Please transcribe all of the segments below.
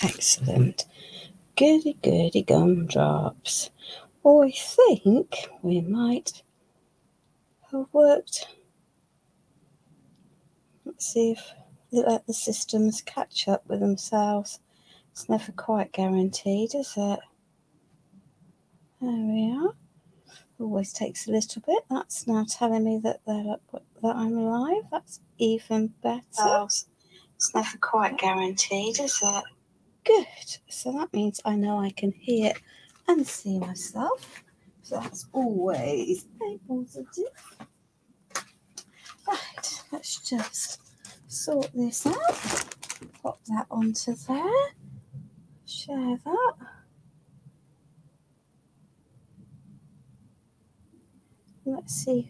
Excellent. Goody, goody gumdrops. I think we might have worked. Let's see if they let the systems catch up with themselves. It's never quite guaranteed, is it? There we are. Always takes a little bit. That's now telling me that I'm live. That's even better. It's never quite guaranteed, is it? Good. So that means I know I can hear and see myself. So that's always a positive. Right, let's just sort this out. Pop that onto there. Share that. Let's see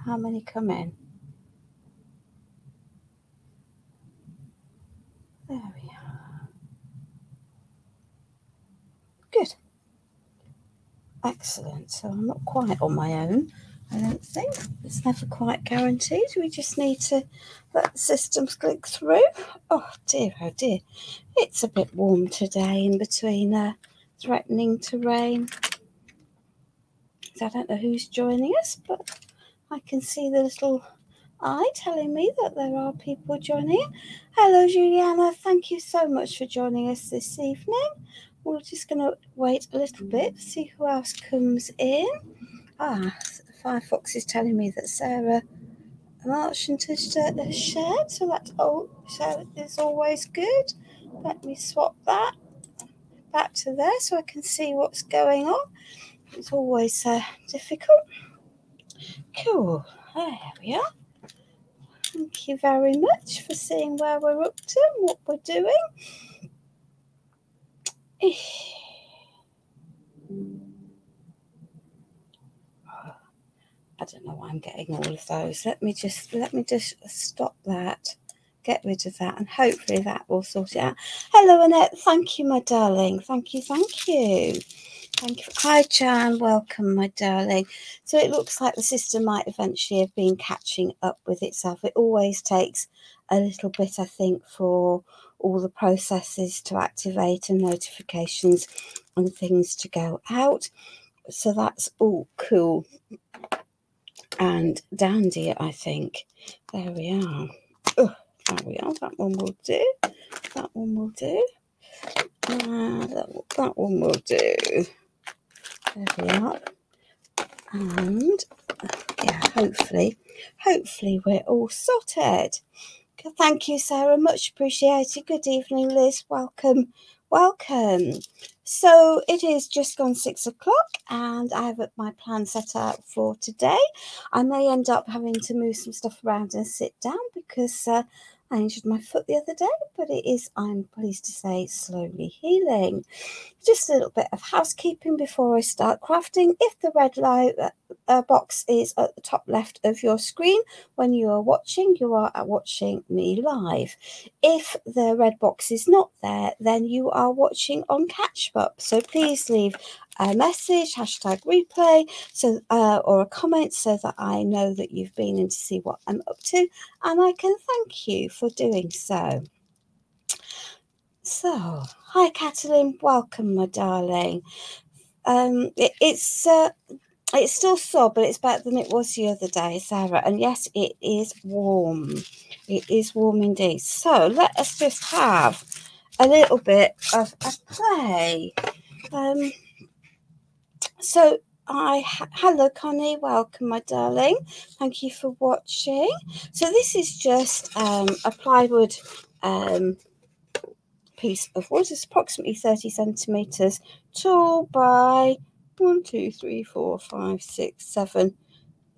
how many come in. There we are. Good. Excellent. So I'm not quite on my own, I don't think. It's never quite guaranteed. We just need to let the systems click through. Oh dear, oh dear. It's a bit warm today in between threatening to rain. So I don't know who's joining us, but I can see the little eye telling me that there are people joining in. Hello, Juliana. Thank you so much for joining us this evening. We're just going to wait a little bit to see who else comes in. Firefox is telling me that Sarah Marchant has shared, so that is always good. Let me swap that back to there so I can see what's going on. It's always difficult. Cool. There we are. Thank you very much for seeing where we're up to and what we're doing. I don't know why I'm getting all of those. Let me just stop that, get rid of that, and hopefully that will sort it out. Hello, Annette. Thank you, my darling. Thank you. Thank you. Hi, Jan. Welcome, my darling. So it looks like the system might eventually have been catching up with itself. It always takes a little bit, I think, for all the processes to activate and notifications and things to go out. So that's all cool and dandy, I think. There we are. Oh, there we are. That one will do. That one will do. That one will do. There we are. And yeah, hopefully we're all sorted. Thank you, Sarah. Much appreciated. Good evening, Liz. Welcome. So it is just gone 6 o'clock and I have my plan set out for today. I may end up having to move some stuff around and sit down because I injured my foot the other day, but it is, I'm pleased to say, slowly healing. Just a little bit of housekeeping before I start crafting. If the red light box is at the top left of your screen when you are watching me live. If the red box is not there, then you are watching on catch up. So please leave a message, #replay, so or a comment so that I know that you've been in to see what I'm up to, and I can thank you for doing so. So, hi Catalin, welcome, my darling. It's still sore, but it's better than it was the other day, Sarah. And yes, it is warm. It is warm indeed. So let us just have a little bit of a play. Hello, Connie. Welcome, my darling. Thank you for watching. So this is just a plywood piece of wood. It's approximately 30 centimeters tall by 1, 2, 3, 4, 5, 6, 7,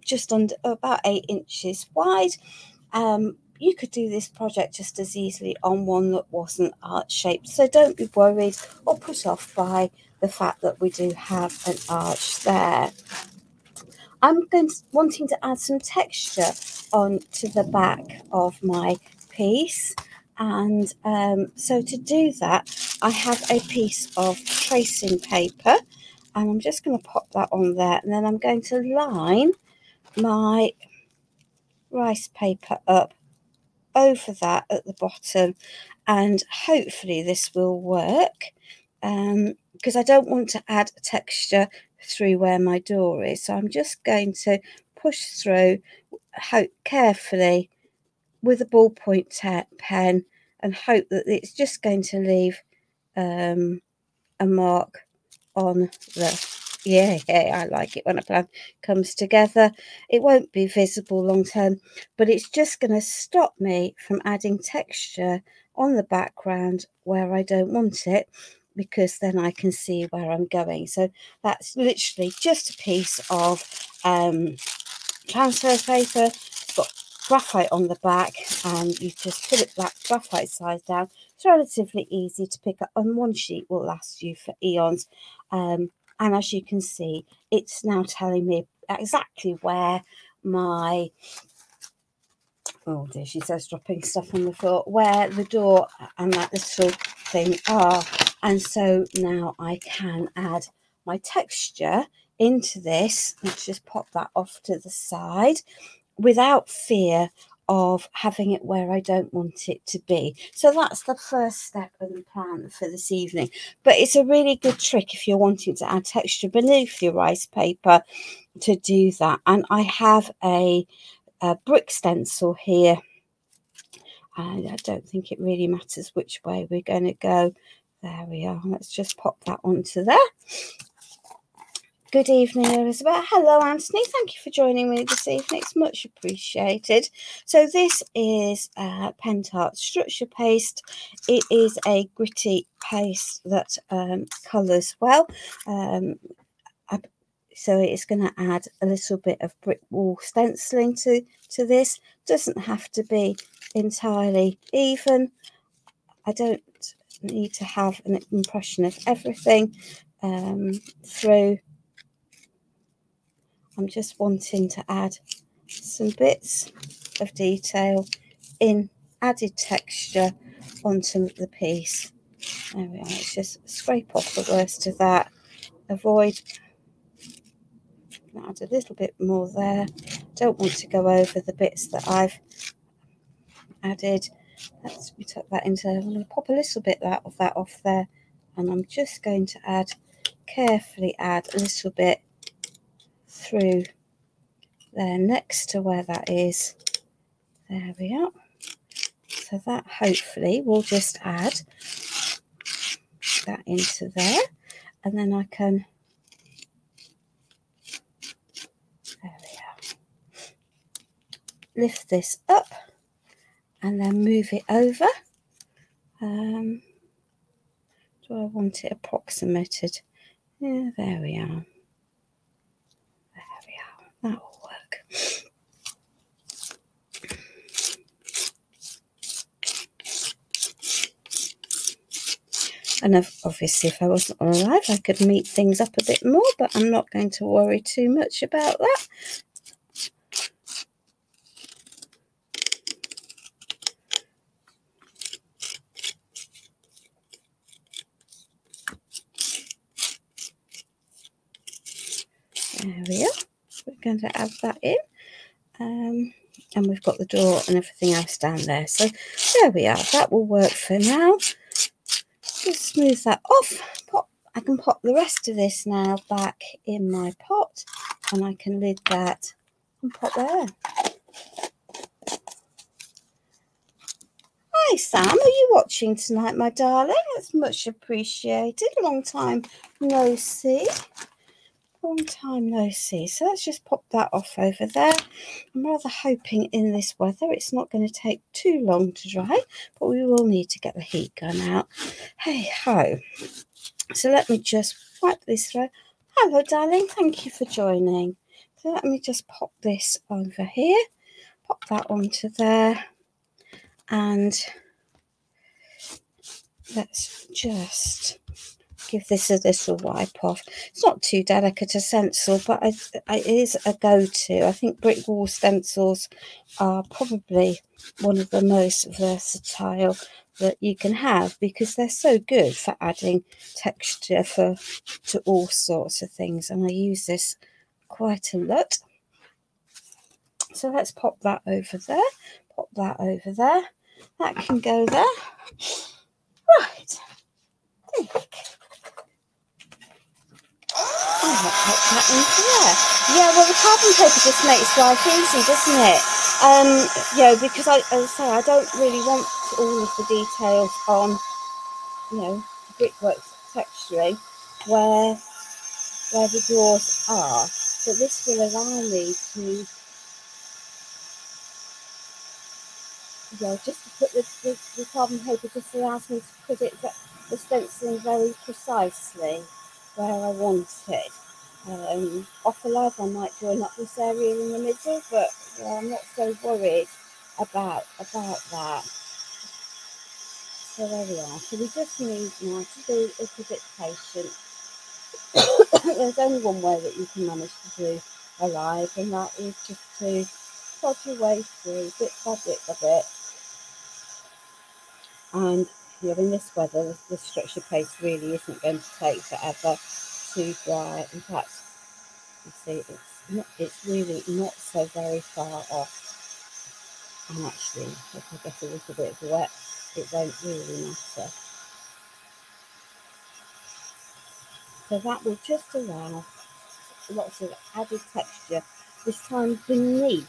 just under about 8 inches wide. You could do this project just as easily on one that wasn't arch shaped, so don't be worried or put off by the fact that we do have an arch there. I'm wanting to add some texture onto the back of my piece, and so to do that I have a piece of tracing paper, and I'm just going to pop that on there, and then I'm going to line my rice paper up over that at the bottom, and hopefully this will work, because I don't want to add texture through where my door is. So I'm just going to push through carefully with a ballpoint pen and hope that it's just going to leave a mark on the... Yeah, I like it when a plan comes together. It won't be visible long term, but it's just going to stop me from adding texture on the background where I don't want it, because then I can see where I'm going. So that's literally just a piece of transfer paper. It's got graphite on the back, and you just put it that graphite side down. It's relatively easy to pick up, and one sheet will last you for eons. And as you can see, it's now telling me exactly where my... Oh dear, she says dropping stuff on the floor, where the door and that little thing are. And so now I can add my texture into this. Let's just pop that off to the side without fear of having it where I don't want it to be. So that's the first step of the plan for this evening. But it's a really good trick if you're wanting to add texture beneath your rice paper to do that. And I have a brick stencil here, and I don't think it really matters which way we're going to go. There we are. Let's just pop that onto there. Good evening, Elizabeth. Hello, Anthony. Thank you for joining me this evening. It's much appreciated. So this is Pentart Structure Paste. It is a gritty paste that colours well. So it's going to add a little bit of brick wall stenciling to this. Doesn't have to be entirely even. I don't need to have an impression of everything through. I'm just wanting to add some bits of detail in added texture onto the piece. There we are. Let's just scrape off the worst of that. Avoid. Add a little bit more there. Don't want to go over the bits that I've added. We tuck that into. I'm going to pop a little bit of that off there, and I'm just going to carefully add a little bit through there next to where that is. There we are. So that hopefully will just add that into there, and then I can... There we are. Lift this up and then move it over. Do I want it approximated? Yeah, there we are. There we are. That will work. And obviously, if I wasn't on live, I could meet things up a bit more, but I'm not going to worry too much about that. There we are. We're going to add that in. And we've got the door and everything else down there. So there we are. That will work for now. Just smooth that off. I can pop the rest of this now back in my pot, and I can lid that and pop there. Hi Sam, are you watching tonight, my darling? That's much appreciated. Long time no see. Long time no see. So let's just pop that off over there. I'm rather hoping in this weather it's not going to take too long to dry, but we will need to get the heat gun out. Hey ho. So let me just wipe this through. Hello darling, thank you for joining. So let me just pop this over here, pop that onto there, and let's just give this a little wipe off. It's not too delicate a stencil, but it is a go-to. I think brick wall stencils are probably one of the most versatile that you can have, because they're so good for adding texture to all sorts of things, and I use this quite a lot. So let's pop that over there, pop that over there, that can go there. Right. I might pop that into there. Yeah, well, the carbon paper just makes life easy, doesn't it? You know, because as I say, I don't really want all of the details on, you know, brickwork texturing where the drawers are, but this will allow me to, you know, just to put the carbon paper just allows me to put it, the stenciling very precisely where I want it. Off a live, I might join up this area in the middle, but I'm not so worried about that. So there we are. So we just need now to be a little bit patient. There's only one way that you can manage to do a live, and that is just to plod your way through bit by bit by bit. And you know, in this weather, the structure paste really isn't going to take forever to dry. In fact, you see, it's really not so very far off. And actually, if I get a little bit wet, it won't really matter. So that will just allow lots of added texture, this time beneath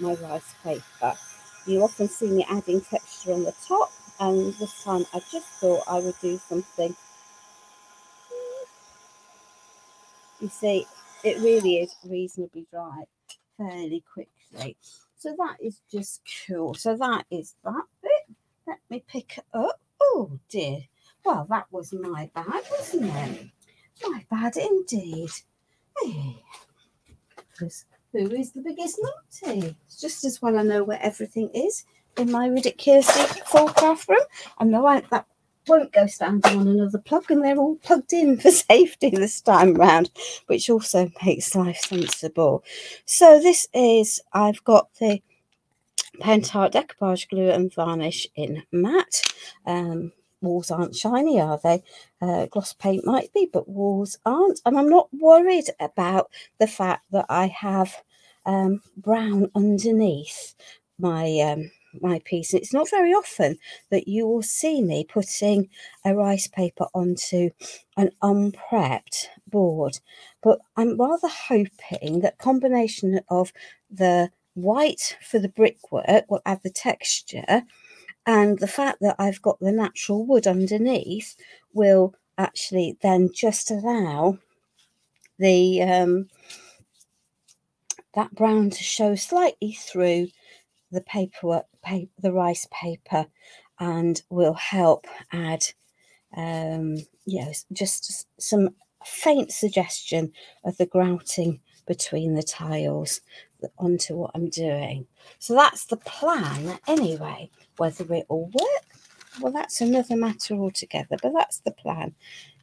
my rice paper. You often see me adding texture on the top, and this time I just thought I would do something. You see, it really is reasonably dry fairly quickly. So that is just cool. So that is that bit. Let me pick it up. Oh dear. Well, that was my bad, wasn't it? My bad indeed. Hey. Who is the biggest naughty? It's just as well I know where everything is in my ridiculously full craft room. I know that won't go standing on another plug, and they're all plugged in for safety this time round, which also makes life sensible. So this is, I've got the Pentacolor decoupage glue and varnish in matte. Walls aren't shiny, are they? Gloss paint might be, but walls aren't. And I'm not worried about the fact that I have brown underneath my my piece. It's not very often that you will see me putting a rice paper onto an unprepped board, but I'm rather hoping that combination of the white for the brickwork will add the texture, and the fact that I've got the natural wood underneath will actually then just allow the that brown to show slightly through the paperwork, the rice paper, and will help add you know, just some faint suggestion of the grouting between the tiles onto what I'm doing. So that's the plan anyway. Whether it will work, well, that's another matter altogether, but that's the plan.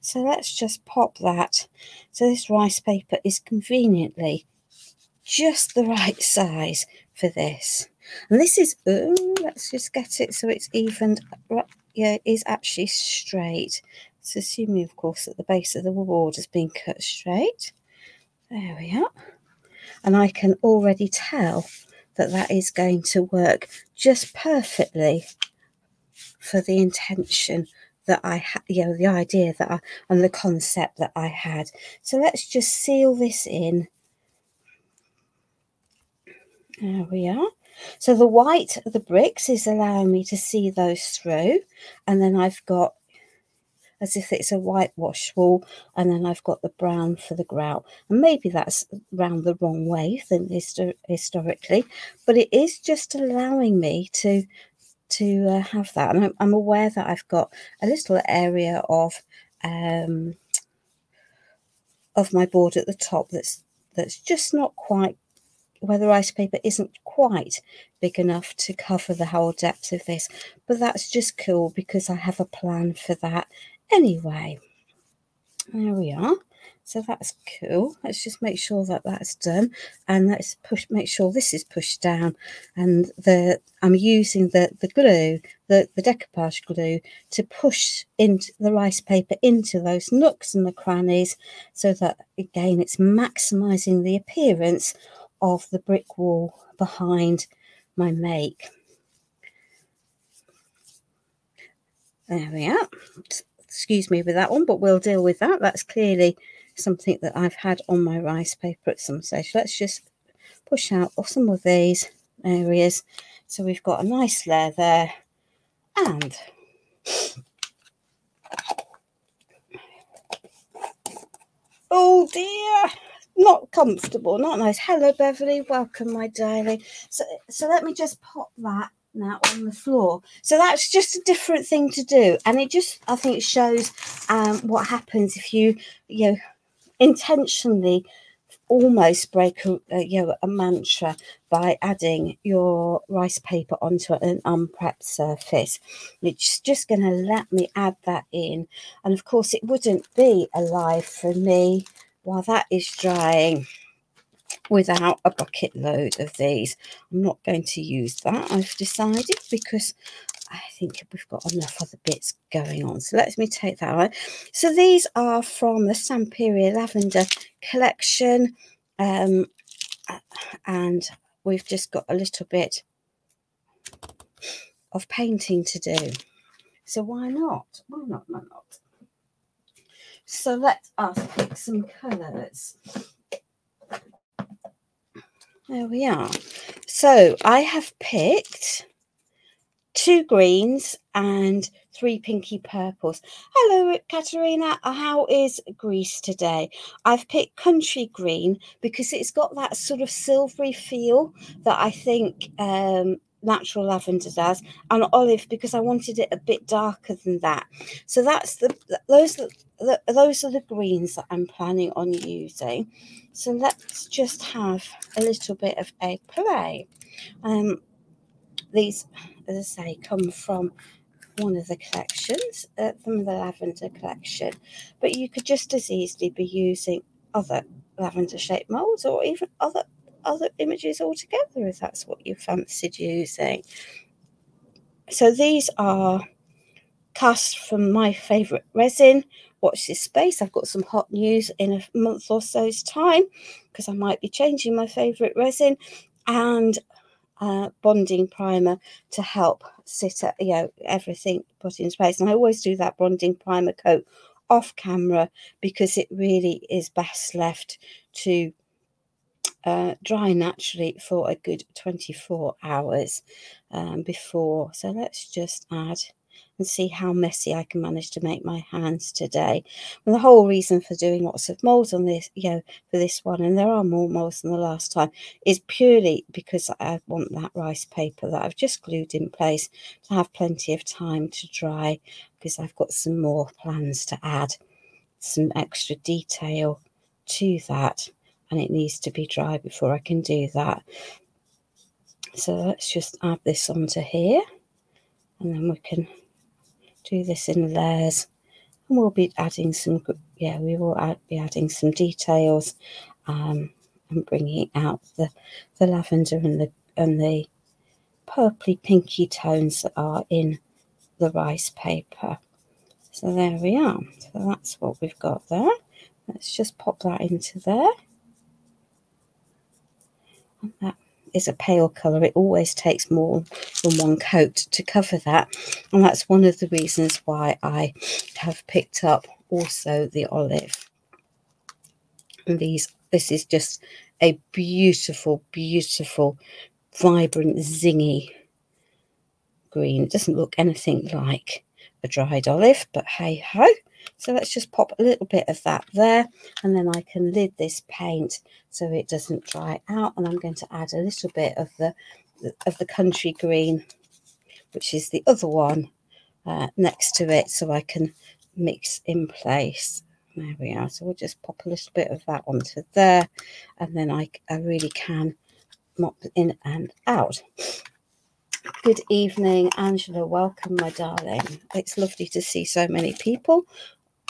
So let's just pop that. So this rice paper is conveniently just the right size for this. And this is, let's just get it so it's evened. Yeah, it is actually straight. It's assuming, of course, that the base of the board has been cut straight. There we are. And I can already tell that that is going to work just perfectly for the intention that I had, you know, the idea that and the concept that I had. So let's just seal this in. There we are. So the white of the bricks is allowing me to see those through, and then I've got, as if it's a whitewash wall, and then I've got the brown for the grout. And maybe that's round the wrong way than historically, but it is just allowing me to have that. And I'm aware that I've got a little area of my board at the top that's just not quite, where the rice paper isn't quite big enough to cover the whole depth of this, but that's just cool because I have a plan for that anyway. There we are. So that's cool. Let's just make sure that that's done, and let's make sure this is pushed down, and I'm using the glue, the decoupage glue, to push into the rice paper into those nooks and the crannies, so that again it's maximizing the appearance of the brick wall behind my make. There we are. Excuse me with that one, but we'll deal with that. That's clearly something that I've had on my rice paper at some stage. Let's just push out some of these areas. So we've got a nice layer there. And oh dear, not comfortable, not nice. Hello, Beverly. Welcome, my darling. So let me just pop that now on the floor. So that's just a different thing to do, and it just, I think, shows what happens if you intentionally almost break a mantra by adding your rice paper onto an unprepped surface. It's just going to let me add that in, and of course it wouldn't be alive for me while that is drying without a bucket load of these. I'm not going to use that, I've decided, because I think we've got enough other bits going on. So let me take that away. So these are from the Samperia Lavender collection, and we've just got a little bit of painting to do. So why not? Why not? Why not? So let us pick some colours. There we are. So I have picked 2 greens and 3 pinky purples. Hello, Katerina. How is Greece today? I've picked country green because it's got that sort of silvery feel that I think natural lavender does, and olive because I wanted it a bit darker than that. So that's those are the greens that I'm planning on using. So let's just have a little bit of a play. These, as I say, come from one of the collections, from the Lavender collection, but you could just as easily be using other lavender shaped molds, or even other images altogether if that's what you fancied using. So these are cast from my favourite resin. Watch this space. I've got some hot news in a month or so's time because I might be changing my favourite resin, and bonding primer to help sit at everything put into place. And I always do that bonding primer coat off camera because it really is best left to dry naturally for a good 24 hours before. So let's just add and see how messy I can manage to make my hands today. And the whole reason for doing lots of molds on this, for this one, and there are more molds than the last time, is purely because I want that rice paper that I've just glued in place to have plenty of time to dry, because I've got some more plans to add some extra detail to that, and it needs to be dry before I can do that. So let's just add this onto here, and then we can do this in layers, and we'll be adding some, we will be adding some details and bringing out the lavender and the purpley pinky tones that are in the rice paper. So there we are. So that's what we've got there. Let's just pop that into there. And that is a pale colour. It always takes more than one coat to cover that, and that's one of the reasons why I have picked up also the olive. And this is just a beautiful vibrant zingy green. It doesn't look anything like a dried olive, but hey ho. So let's just pop a little bit of that there, and then I can lid this paint so it doesn't dry out. And I'm going to add a little bit of the country green, which is the other one, next to it, so I can mix in place. There we are. So we'll just pop a little bit of that onto there, and then I really can mop in and out. Good evening, Angela. Welcome, my darling. It's lovely to see so many people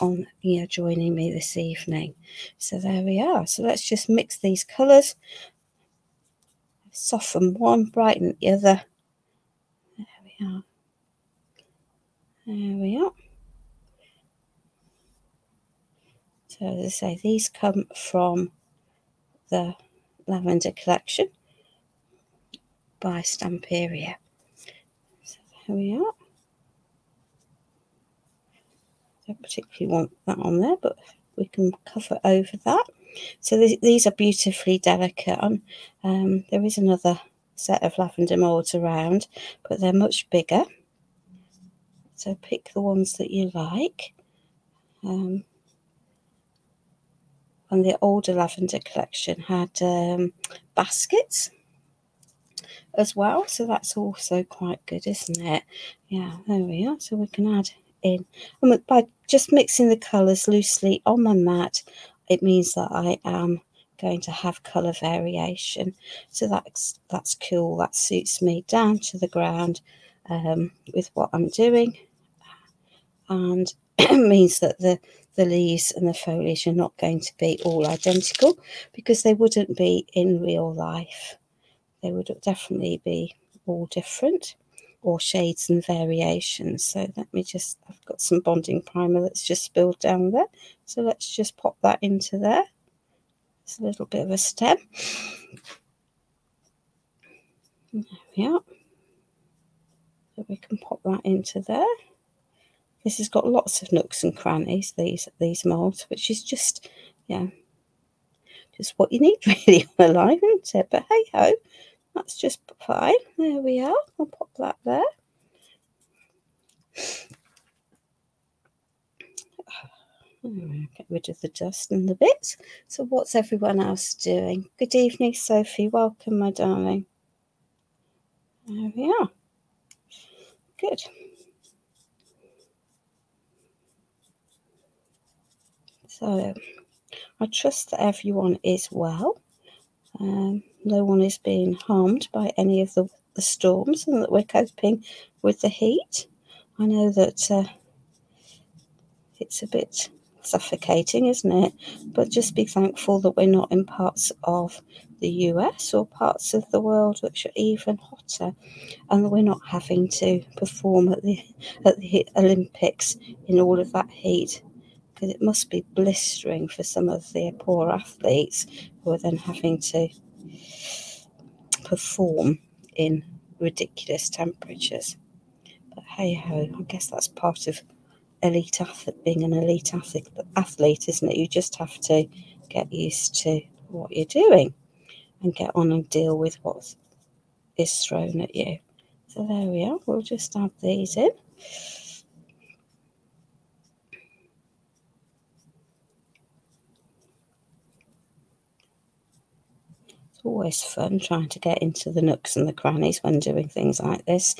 on joining me this evening. So there we are. So let's just mix these colours, soften one, brighten the other. There we are. There we are. So as I say, these come from the Lavender collection by Samperia. So there we are. Don't particularly want that on there, but we can cover over that. So these are beautifully delicate. There is another set of lavender moulds around, but they're much bigger. So pick the ones that you like. And the older lavender collection had baskets as well, so that's also quite good, isn't it? Yeah, there we are. So we can add in, and by just mixing the colours loosely on my mat, it means that I am going to have colour variation. So that's cool. That suits me down to the ground with what I'm doing, and means that the leaves and the foliage are not going to be all identical, because they wouldn't be in real life. They would definitely be all different, or shades and variations. So let me just, I've got some bonding primer that's just spilled down there, so let's just pop that into there. It's a little bit of a stem. There we are. So we can pop that into there. This has got lots of nooks and crannies, these moulds, which is just, yeah, just what you need really on a live, isn't it? But hey ho, that's just fine. There we are. I'll pop that there. Get rid of the dust and the bits. So what's everyone else doing? Good evening, Sophie. Welcome, my darling. There we are. Good. So I trust that everyone is well. No one is being harmed by any of the storms, and that we're coping with the heat. I know that it's a bit suffocating, isn't it? But just be thankful that we're not in parts of the US or parts of the world which are even hotter, and that we're not having to perform at the Olympics in all of that heat, because it must be blistering for some of the poor athletes who are then having to perform in ridiculous temperatures. But hey ho, I guess that's part of elite athlete, being an elite athlete, isn't it? You just have to get used to what you're doing and get on and deal with what is thrown at you. So there we are. We'll just add these in. It's always fun trying to get into the nooks and the crannies when doing things like this.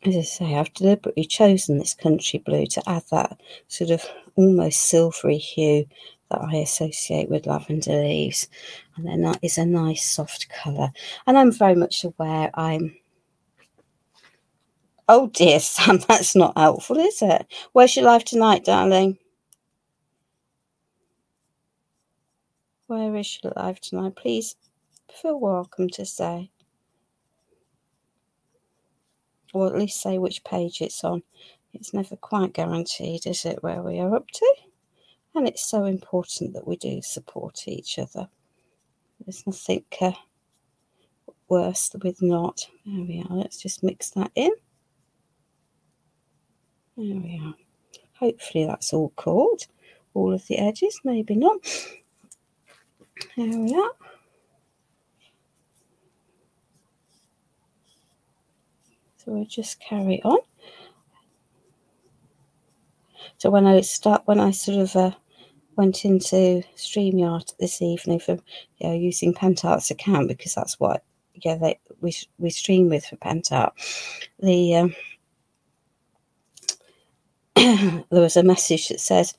As I say, I've deliberately chosen this country blue to add that sort of almost silvery hue that I associate with lavender leaves, and then that is a nice soft colour. And I'm very much aware oh dear, Sam, that's not helpful, is it? Where's your live tonight, darling? Where is your live tonight? Please feel welcome to say, or at least say which page it's on. It's never quite guaranteed, is it, where we are up to? And it's so important that we do support each other. There's nothing worse with not. There we are. Let's just mix that in. There we are. Hopefully that's all caught. All of the edges, maybe not. There we are. So we'll just carry on. So when I sort of went into StreamYard this evening for using Pentart's account, because that's what we stream with for Pentart. The there was a message that says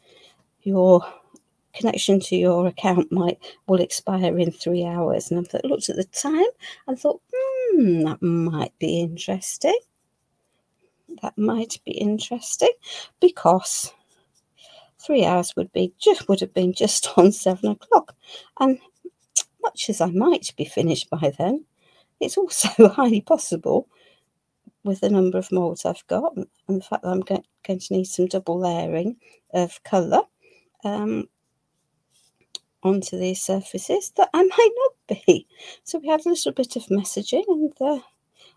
your connection to your account will expire in 3 hours, and I looked at the time and thought, that might be interesting. That might be interesting, because 3 hours would have been just on 7 o'clock, and much as I might be finished by then, it's also highly possible, with the number of moulds I've got and the fact that I'm going to need some double layering of colour onto these surfaces, that I might not be. So we had a little bit of messaging, and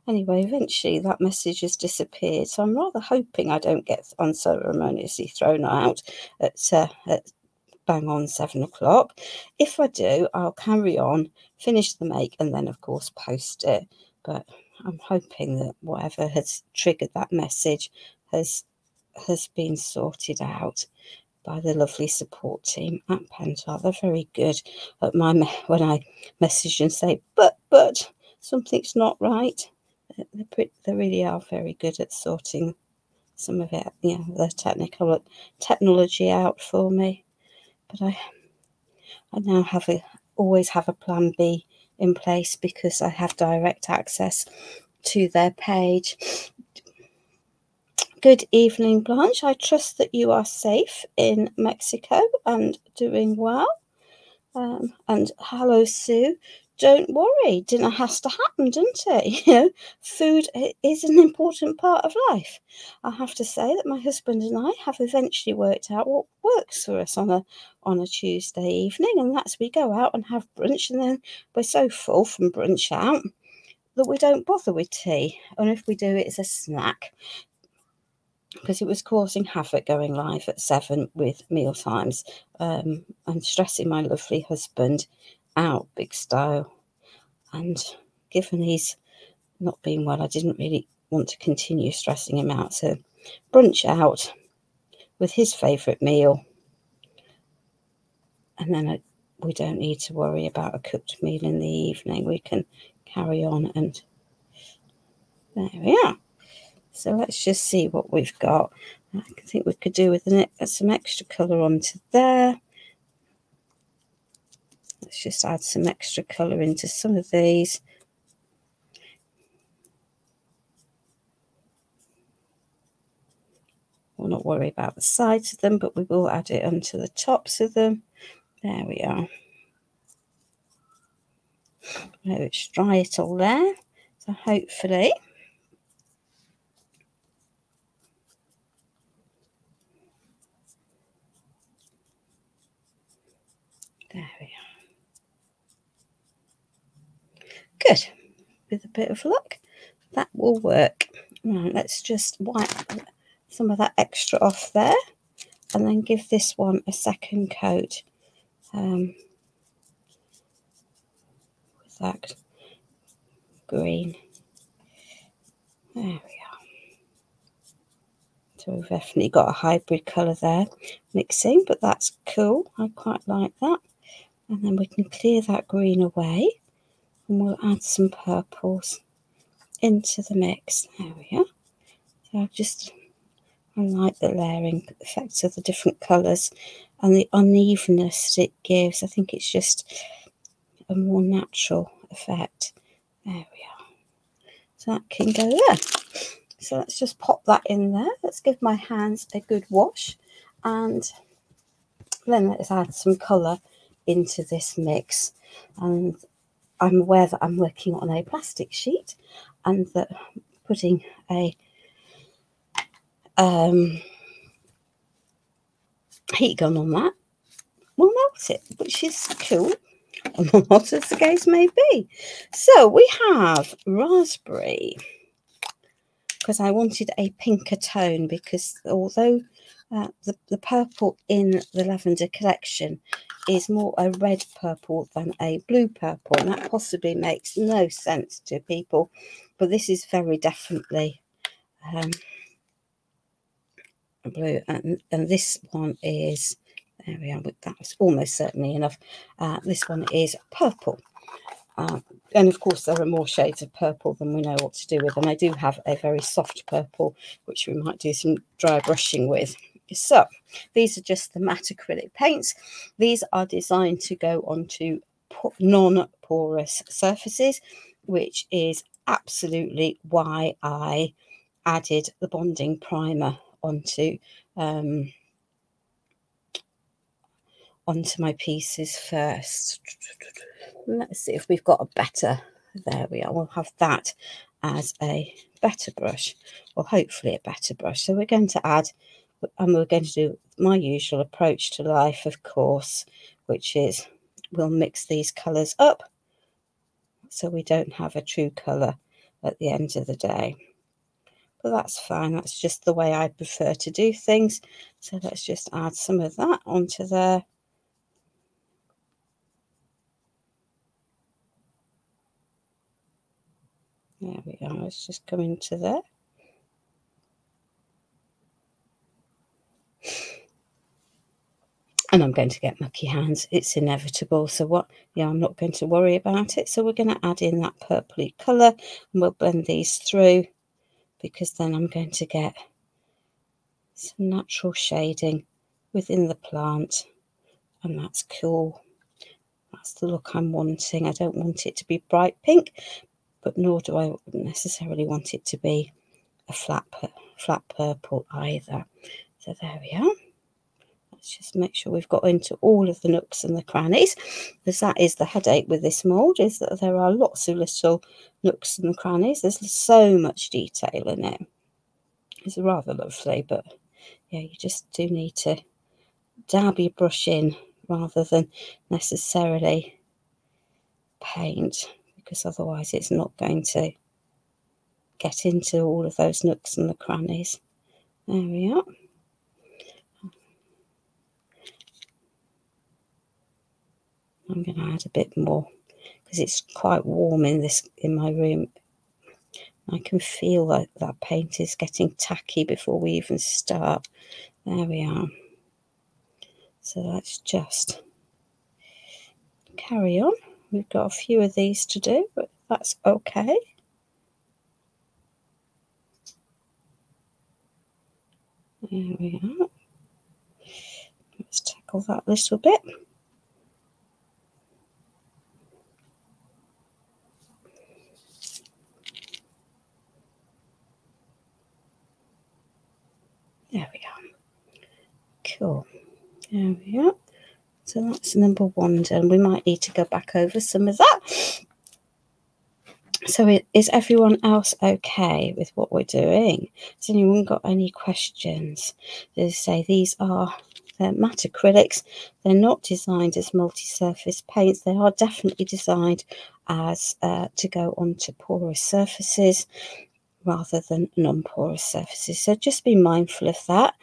Anyway, eventually that message has disappeared, so I'm rather hoping I don't get unceremoniously thrown out at bang on 7 o'clock. If I do, I'll carry on, finish the make, and then of course post it. But I'm hoping that whatever has triggered that message has been sorted out by the lovely support team at Pentacolor. They're very good at when I message and say, but something's not right. They really are very good at sorting some of it, the technology out for me. But I now always have a plan B in place because I have direct access to their page. Good evening, Blanche. I trust that you are safe in Mexico and doing well. And hello, Sue. Don't worry, dinner has to happen, doesn't it? Food is an important part of life. I have to say that my husband and I have eventually worked out what works for us on a Tuesday evening, and that's we go out and have brunch, and then we're so full from brunch out that we don't bother with tea, and if we do, it's a snack, because it was causing havoc going live at 7 with meal times, and stressing my lovely husband out big style. And given he's not been well, I didn't really want to continue stressing him out. So brunch out with his favourite meal, and then we don't need to worry about a cooked meal in the evening. We can carry on, and there we are. So let's just see what we've got. I think we could do with some extra colour onto there. Let's just add some extra colour into some of these. We'll not worry about the sides of them, but we will add it onto the tops of them. There we are. Let's dry it all there. So hopefully there we are. Good. With a bit of luck, that will work. Right, let's just wipe some of that extra off there, and then give this one a second coat with that green. There we are. So we've definitely got a hybrid colour there mixing, but that's cool. I quite like that. And then we can clear that green away, and we'll add some purples into the mix. There we are. So I like the layering effects of the different colours and the unevenness that it gives. I think it's just a more natural effect. There we are. So that can go there. So let's just pop that in there. Let's give my hands a good wash, and then let's add some colour into this mix. And I'm aware that I'm working on a plastic sheet, and that putting a heat gun on that will melt it, which is cool, and not as the case may be. So we have raspberry, because I wanted a pinker tone, because although the purple in the lavender collection is more a red purple than a blue purple, and that possibly makes no sense to people, but this is very definitely blue, and this one is, there we are, that was almost certainly enough. This one is purple, and of course there are more shades of purple than we know what to do with, and I do have a very soft purple which we might do some dry brushing with. So these are just the matte acrylic paints. These are designed to go onto non-porous surfaces, which is absolutely why I added the bonding primer onto my pieces first. Let's see if we've got a better, there we are, we'll have that as a better brush, or hopefully a better brush. So we're going to add, and we're going to do my usual approach to life, of course, which is we'll mix these colours up so we don't have a true colour at the end of the day. But that's fine. That's just the way I prefer to do things. So let's just add some of that onto there. There we are. Let's just come into there. And I'm going to get mucky hands. It's inevitable. So what? Yeah, I'm not going to worry about it. So we're going to add in that purpley colour, and we'll blend these through, because then I'm going to get some natural shading within the plant, and that's cool. That's the look I'm wanting. I don't want it to be bright pink, but nor do I necessarily want it to be a flat purple either. So there we are. Let's just make sure we've got into all of the nooks and the crannies, because that is the headache with this mould, is that there are lots of little nooks and crannies. There's so much detail in it. It's rather lovely, but yeah, you just do need to dab your brush in rather than necessarily paint, because otherwise it's not going to get into all of those nooks and the crannies. There we are. I'm going to add a bit more because it's quite warm in my room. I can feel that that paint is getting tacky before we even start. There we are. So let's just carry on. We've got a few of these to do, but that's okay. There we are. Let's tackle that little bit. There we are. Cool. There we are. So that's number one done. We might need to go back over some of that. So is everyone else okay with what we're doing? Has anyone got any questions? They say these are matte acrylics. They're not designed as multi-surface paints. They are definitely designed as to go onto porous surfaces rather than non-porous surfaces. So just be mindful of that.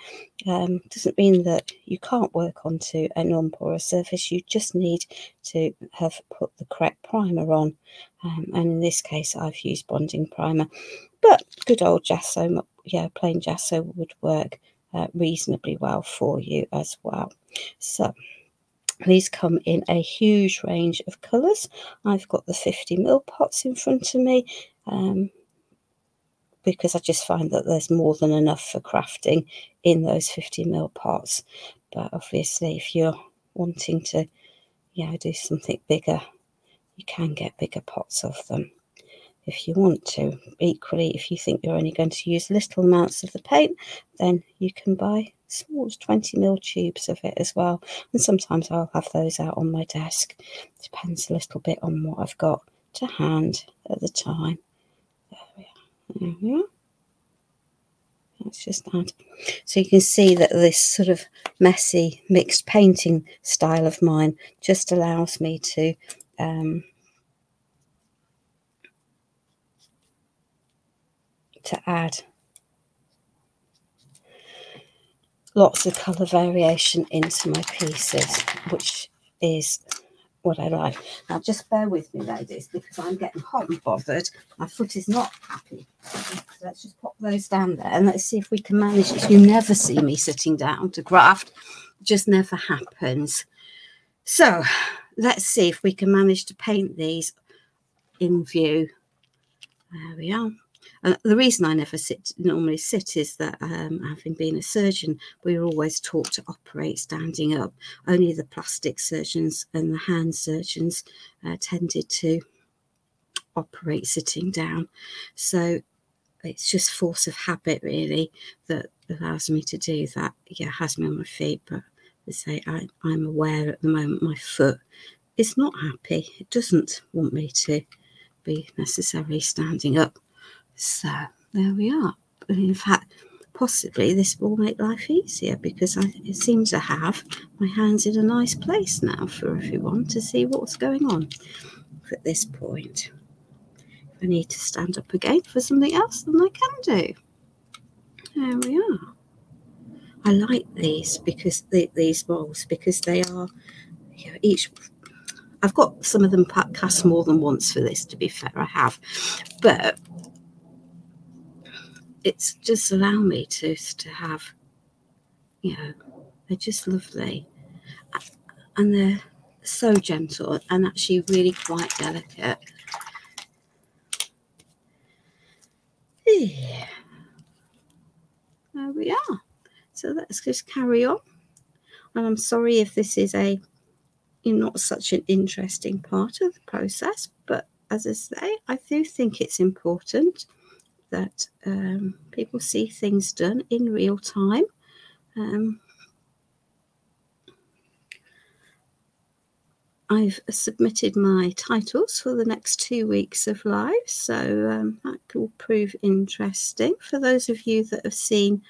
Doesn't mean that you can't work onto a non-porous surface. You just need to have put the correct primer on. And in this case, I've used bonding primer. But good old gesso, yeah, plain gesso would work reasonably well for you as well. So these come in a huge range of colours. I've got the 50ml pots in front of me. Because I just find that there's more than enough for crafting in those 50ml pots. But obviously, if you're wanting to, do something bigger, you can get bigger pots of them if you want to. Equally, if you think you're only going to use little amounts of the paint, then you can buy small 20ml tubes of it as well. And sometimes I'll have those out on my desk. Depends a little bit on what I've got to hand at the time. There we are. There we are. Let's just add. So you can see that this sort of messy mixed painting style of mine just allows me to add lots of colour variation into my pieces, which is what I like. Now just bear with me, ladies, because I'm getting hot and bothered. My foot is not happy. So let's just pop those down there and let's see if we can manage it. You never see me sitting down to craft. It just never happens. So let's see if we can manage to paint these in view. There we are. The reason I never normally sit is that having been a surgeon, we were always taught to operate standing up. Only the plastic surgeons and the hand surgeons tended to operate sitting down. So it's just force of habit really that allows me to do that. Yeah, has me on my feet, but as I say, I'm aware at the moment my foot is not happy. It doesn't want me to be necessarily standing up. So there we are. In fact, possibly this will make life easier because it seems to have my hands in a nice place now for everyone to see what's going on at this point. I need to stand up again for something else, then I can do. There we are. I like these because these bowls, because they are, you know, each. I've got some of them cast more than once for this, to be fair, I have, but it's just allowed me to have, you know, they're just lovely, and they're so gentle and actually really quite delicate. Yeah. There we are. So let's just carry on. And I'm sorry if this is not such an interesting part of the process, but as I say, I do think it's important that people see things done in real time. I've submitted my titles for the next 2 weeks of live, so that will prove interesting. For those of you that have seen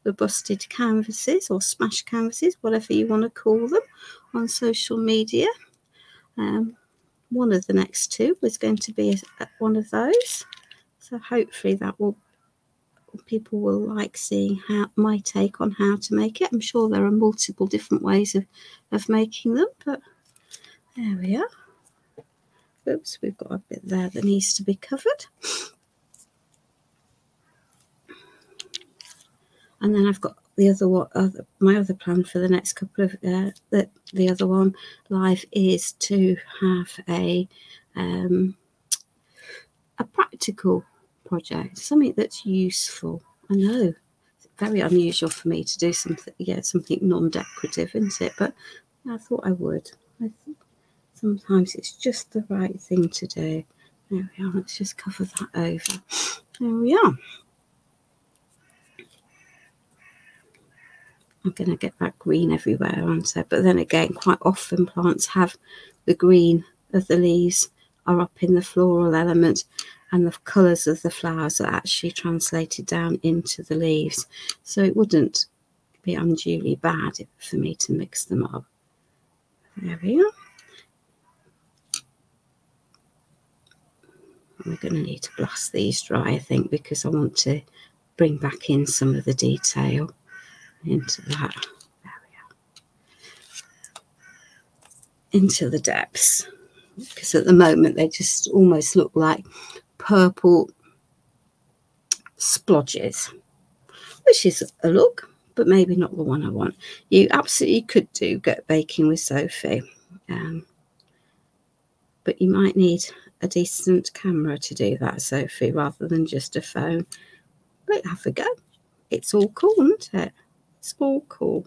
the busted canvases or smashed canvases, whatever you want to call them, on social media, one of the next two is going to be one of those. So hopefully that will, people will like seeing my take on how to make it. I'm sure there are multiple different ways of making them, but there we are. Oops, we've got a bit there that needs to be covered. And then I've got the other one, my other plan for the next couple of, the other one live is to have a practical project, something that's useful. I know it's very unusual for me to do something, something non-decorative, isn't it? But I thought I would. Sometimes it's just the right thing to do. There we are. Let's just cover that over. There we are. I'm going to get that green everywhere, aren't I? But then again, quite often plants have the green of the leaves are up in the floral element, and the colours of the flowers are actually translated down into the leaves. So it wouldn't be unduly bad for me to mix them up. There we are. We're going to need to blast these dry, I think, because I want to bring back in some of the detail into that. There we are. Into the depths, because at the moment they just almost look like purple splodges, which is a look, but maybe not the one I want. You absolutely could do Get Baking with Sophie, but you might need a decent camera to do that, Sophie, rather than just a phone. But have a go. It's all cool, isn't it? It's all cool.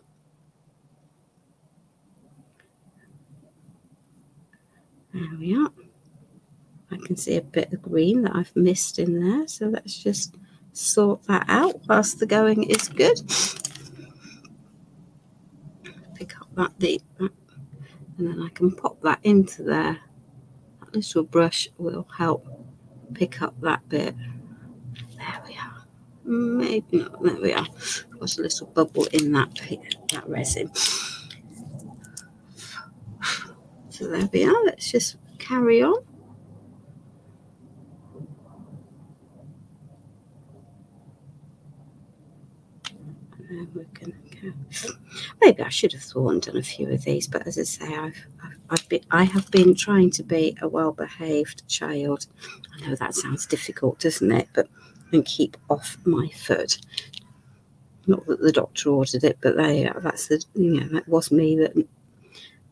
There we are. I can see a bit of green that I've missed in there, so let's just sort that out whilst the going is good. Pick up that deep, and then I can pop that into there. That little brush will help pick up that bit. There we are. Maybe not. There we are. Got a little bubble in that resin. So there we are. Let's just carry on. And we're going to go. Maybe I should have thought and done a few of these, but as I say, I have been trying to be a well-behaved child. I know that sounds difficult, doesn't it? But and keep off my foot. Not that the doctor ordered it, but that's the, that was me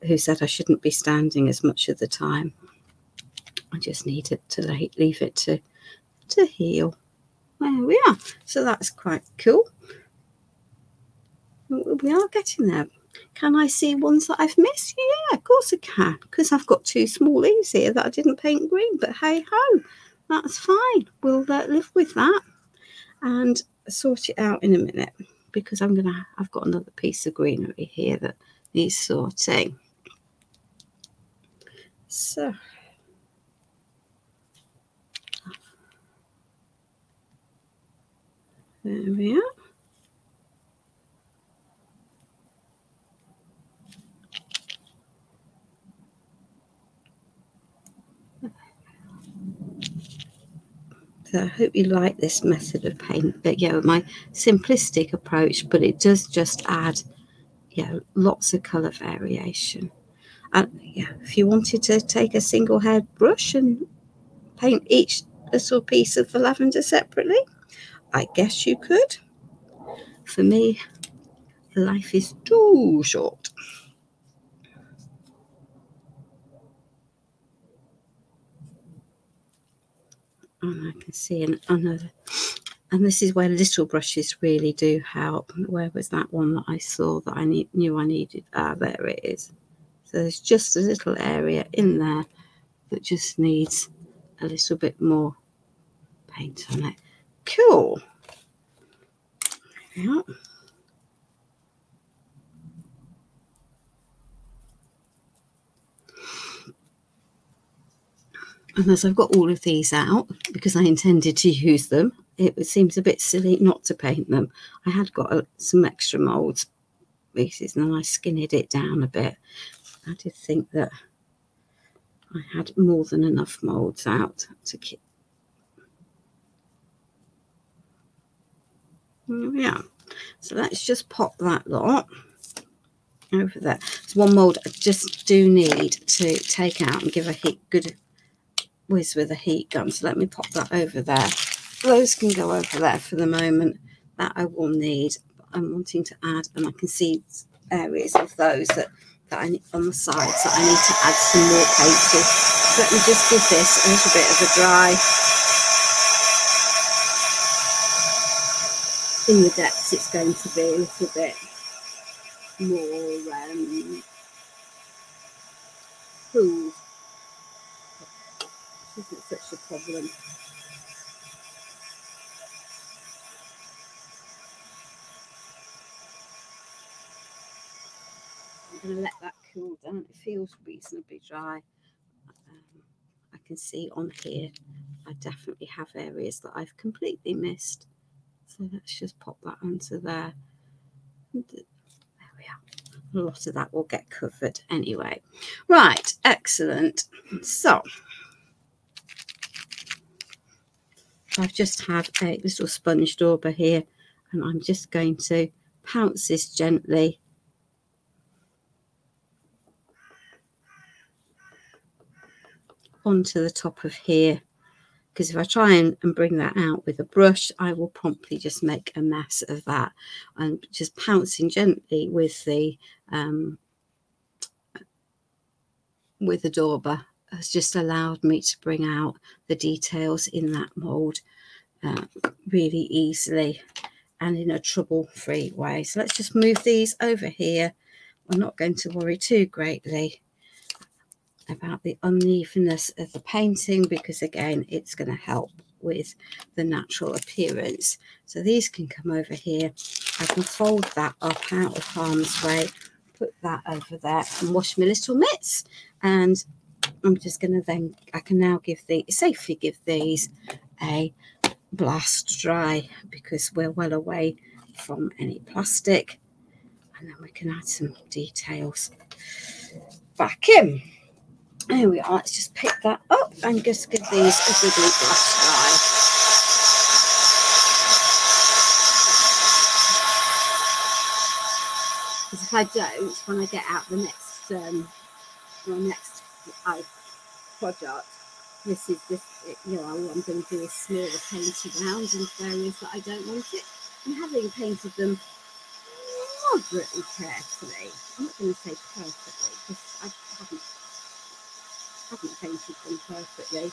who said I shouldn't be standing as much of the time. I just needed to leave it to heal. There we are. So that's quite cool. We are getting there. Can I see ones that I've missed? Yeah, of course I can, because I've got two small leaves here that I didn't paint green, but hey ho, that's fine. We'll live with that and sort it out in a minute, because I've got another piece of greenery here that needs sorting. So there we are. So I hope you like this method of paint, but yeah, my simplistic approach, but it does just add, yeah, lots of colour variation. And yeah, if you wanted to take a single head brush and paint each little piece of the lavender separately, I guess you could. For me, life is too short. And I can see another, and this is where little brushes really do help. Where was that one that I saw that I knew I needed? Ah, there it is. So there's just a little area in there that just needs a little bit more paint on it. Cool. Yeah. And as I've got all of these out, because I intended to use them, it seems a bit silly not to paint them. I had got some extra moulds pieces and then I skinned it down a bit. I did think that I had more than enough moulds out to keep. Yeah, so let's just pop that lot over there. There's one mould I just do need to take out and give a good whiz with a heat gun. So let me pop that over there. Those can go over there for the moment. That I will need. I'm wanting to add, and I can see areas of those that I need on the sides that I need to add some more paint to. So let me just give this a little bit of a dry. In the depths, it's going to be a little bit more cool. This isn't such a problem. I'm going to let that cool down. It feels reasonably dry. I can see on here I definitely have areas that I've completely missed. So let's just pop that onto there. There we are. A lot of that will get covered anyway. Right, excellent. So I've just had a little sponge dauber here, and I'm just going to pounce this gently onto the top of here, because if I try and bring that out with a brush, I will promptly just make a mess of that. And just pouncing gently with the dauber has just allowed me to bring out the details in that mould really easily and in a trouble-free way. So let's just move these over here. I'm not going to worry too greatly about the unevenness of the painting, because again, it's going to help with the natural appearance. So these can come over here. I can fold that up out of harm's way, put that over there and wash my little mitts. And I'm just going to then, I can now safely give these a blast dry, because we're well away from any plastic. And then we can add some details back in. There we are. Let's just pick that up and just give these a good blast dry. Because if I don't, when I get out the next product, all I'm going to do is smear the paint around in areas that I don't want it. And having painted them moderately carefully, I'm not going to say perfectly, because I haven't painted them perfectly.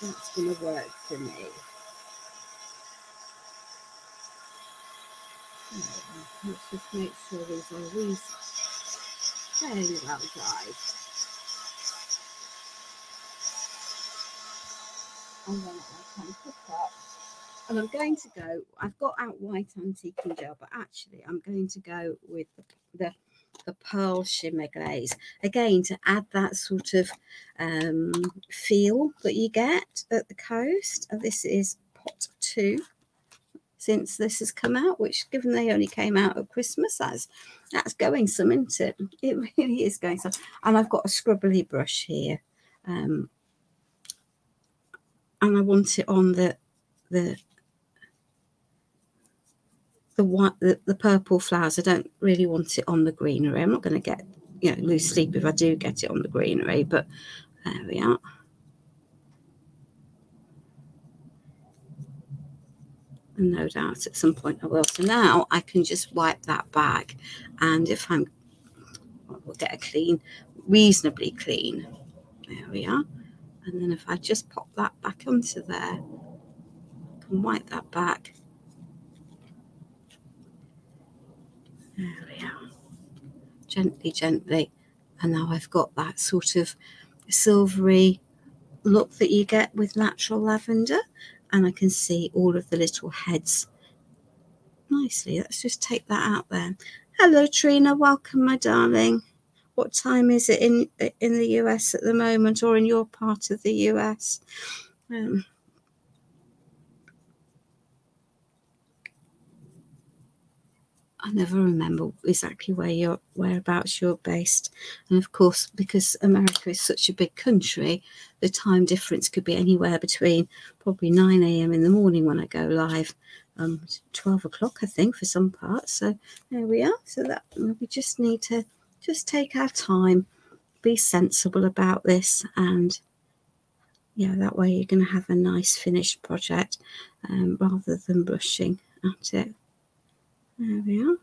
That's going to work for me. Let's just make sure these are fairly well dried. And then I can pick up. And I'm going to go, I've got out white antiquing gel, but actually I'm going to go with the pearl shimmer glaze again to add that sort of feel that you get at the coast. And this is pot 2. since this has come out, which, given they only came out at Christmas, that's going some, isn't it? It really is going some. And I've got a scrubbly brush here, and I want it on the purple flowers. I don't really want it on the greenery. I'm not going to get, you know, lose sleep if I do get it on the greenery, but there we are. And no doubt at some point I will. So now I can just wipe that back, and if we'll get a clean, reasonably clean. There we are. And then if I just pop that back onto there, I can wipe that back. There we are. Gently, gently. And now I've got that sort of silvery look that you get with natural lavender. And I can see all of the little heads nicely. Let's just take that out there. Hello, Trina. Welcome, my darling. What time is it in the US at the moment, or in your part of the US? I never remember exactly whereabouts you're based. And of course, because America is such a big country, the time difference could be anywhere between probably 9 a.m. in the morning when I go live, 12 o'clock, I think, for some parts. So there we are. So that we just need to just take our time, be sensible about this, and yeah, that way you're going to have a nice finished project, rather than brushing at it. There we are.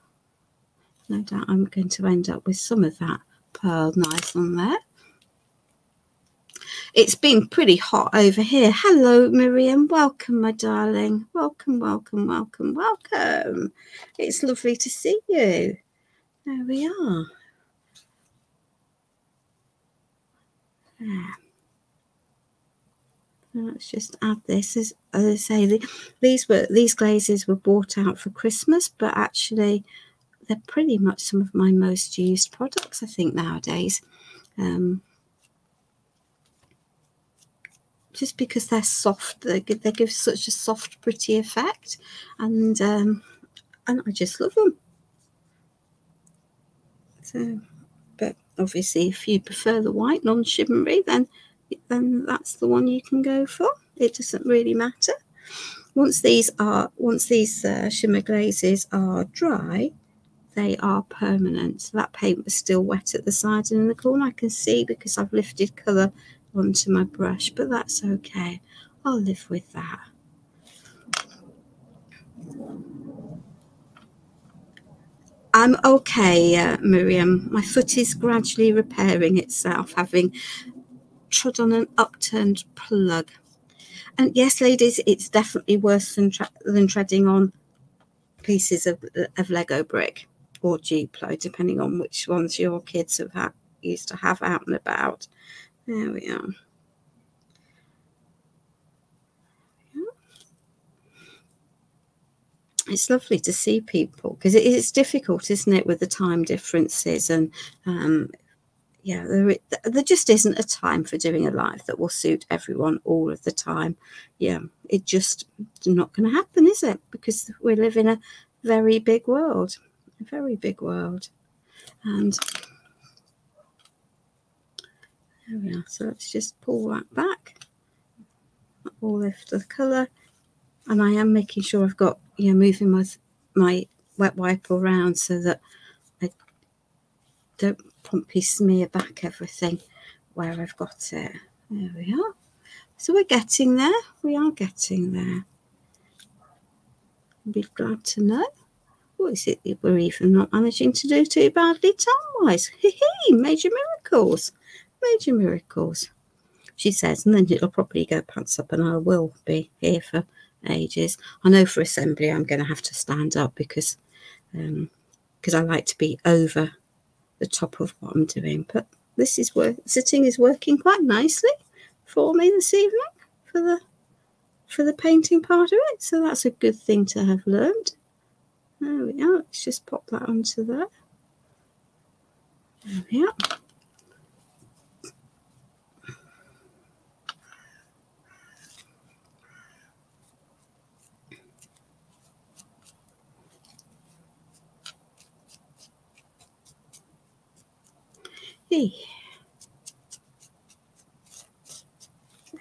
No doubt I'm going to end up with some of that pearl nice on there. It's been pretty hot over here. Hello, Miriam. Welcome, my darling. Welcome, welcome, welcome, welcome. It's lovely to see you. There we are. There. Let's just add this. As I say, these glazes were bought out for Christmas, but actually they're pretty much some of my most used products, I think, nowadays. Just because they're soft, they give such a soft, pretty effect, and I just love them. So, but obviously, if you prefer the white non-shimmery, then that's the one you can go for. It doesn't really matter. Once these shimmer glazes are dry, they are permanent. So that paint was still wet at the side and in the corner. I can see because I've lifted colour onto my brush, but that's okay. I'll live with that. I'm okay, Miriam. My foot is gradually repairing itself, having trod on an upturned plug. And yes, ladies, it's definitely worse than treading on pieces of Lego brick or Duplo, depending on which ones your kids have used to have out and about. There we are. It's lovely to see people, because it's difficult, isn't it, with the time differences, and yeah, there just isn't a time for doing a live that will suit everyone all of the time. Yeah, it just not going to happen, is it? Because we live in a very big world, and there we are. So let's just pull that back. All lift the colour, and I am making sure I've got, moving my wet wipe around so that I don't promptly smear back everything where I've got it. There we are. So we're getting there. We are getting there. I'll be glad to know. What is it that we're even not managing to do too badly time-wise? Hee, major miracles. Major miracles, she says, and then it'll probably go pants up and I will be here for ages. I know for assembly I'm going to have to stand up because I like to be over the top of what I'm doing, but this is sitting is working quite nicely for me this evening for the painting part of it, so that's a good thing to have learned. There we are. Let's just pop that onto there. There we are. Hey. There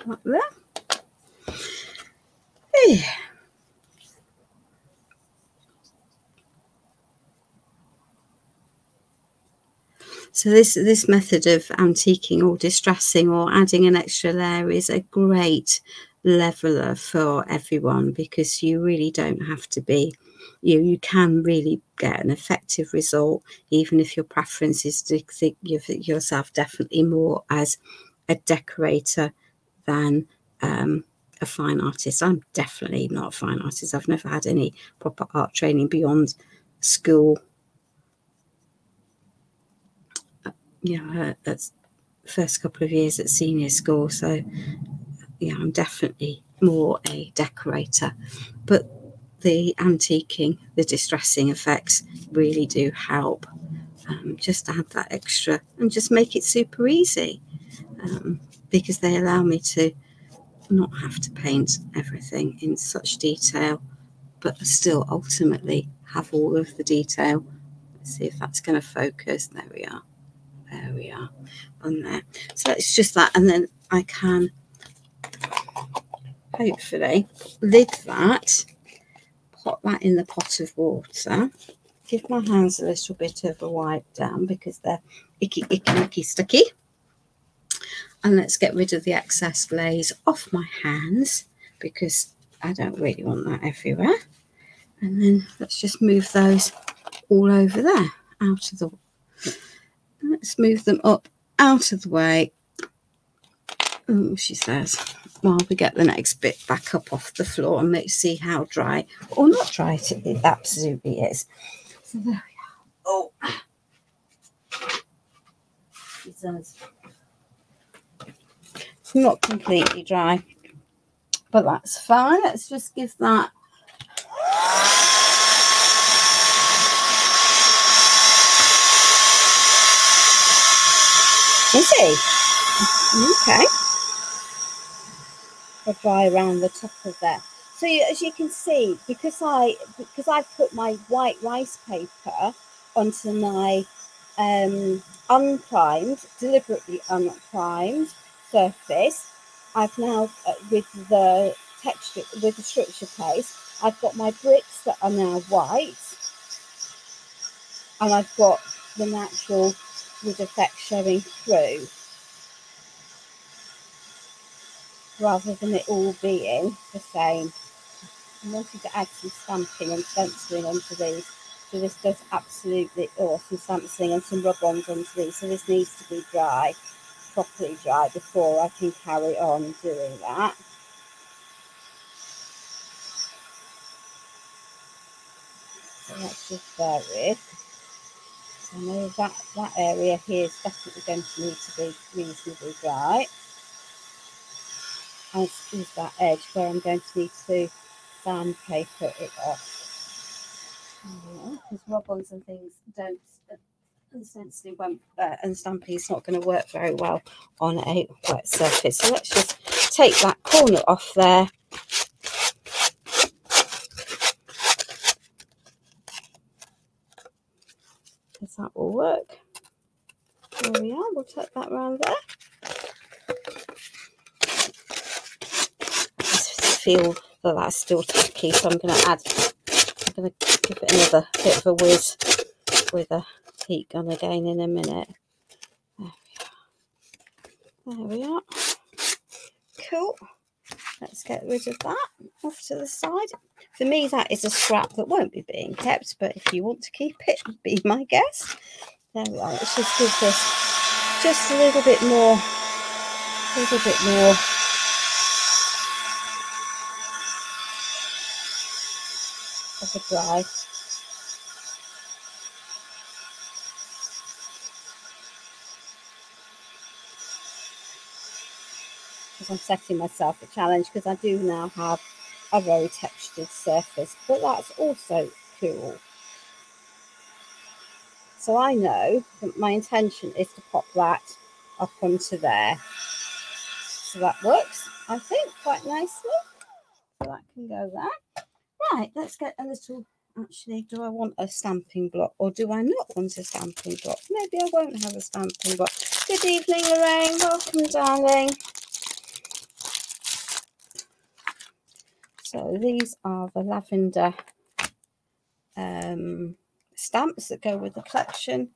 we are. Up there. Hey. So this method of antiquing or distressing or adding an extra layer is a great leveler for everyone, because you really don't have to be, you can really get an effective result, even if your preference is to think of yourself definitely more as a decorator than a fine artist. I'm definitely not a fine artist. I've never had any proper art training beyond school. That's first couple of years at senior school. So yeah, I'm definitely more a decorator, but the antiquing, the distressing effects really do help. Just add that extra and just make it super easy, because they allow me to not have to paint everything in such detail, but still ultimately have all of the detail. Let's see if that's going to focus. There we are. There we are on there. So it's just that, and then I can hopefully lid that, put that in the pot of water, give my hands a little bit of a wipe down because they're icky, sticky. And let's get rid of the excess glaze off my hands, because I don't really want that everywhere. And then let's just move those all over there, out of the, let's move them up out of the way. Oh, she says, while we get the next bit back up off the floor and let's see how dry or not dry it absolutely is. So there we are. Oh, she says it's not completely dry, but that's fine. Let's just give that okay. I'll dry around the top of there. So as you can see, because I've put my white rice paper onto my deliberately unprimed surface, I've now with the texture, with the structure paste, I've got my bricks that are now white, and I've got the natural wood effect showing through, rather than it all being the same. I wanted to add some stamping and stenciling onto these, so this does absolutely, some stenciling and some rub-ons onto these, so this needs to be dry, properly dry, before I can carry on doing that. So that's just bear with. I know that area here is definitely going to need to be reasonably dry, as is that edge where I'm going to need to sandpaper it off. Because rub-ons and things don't, and stenciling won't, and stamping is not going to work very well on a wet surface. So let's just take that corner off there. Because that will work. There we are. We'll tuck that around there. I just feel that that's still tacky, so I'm going to give it another bit of a whiz with a heat gun again in a minute. There we are. Cool. Let's get rid of that off to the side. For me, that is a scrap that won't be being kept, but if you want to keep it, be my guest. There we are. Let's just give this just a little bit more of a dry. Because I'm setting myself a challenge, because I do now have a very textured surface, but that's also cool. So I know that my intention is to pop that up onto there. So that works, I think, quite nicely. So that can go there. Right, let's get a little Actually, do I want a stamping block or do I not want a stamping block? Maybe I won't have a stamping block. Good evening, Lorraine. Welcome, darling. So these are the lavender stamps that go with the collection.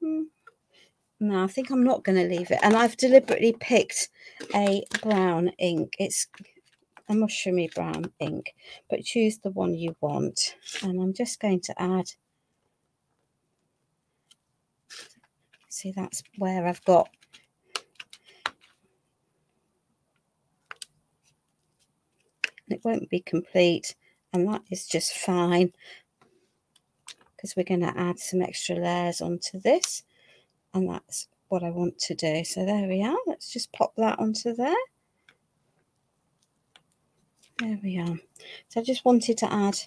No, I think I'm not going to leave it. And I've deliberately picked a brown ink. It's a mushroomy brown ink, but choose the one you want. And I'm just going to add, see, that's where I've got it won't be complete, and that is just fine because we're going to add some extra layers onto this, and that's what I want to do. So there we are. Let's just pop that onto there. There we are. So I just wanted to add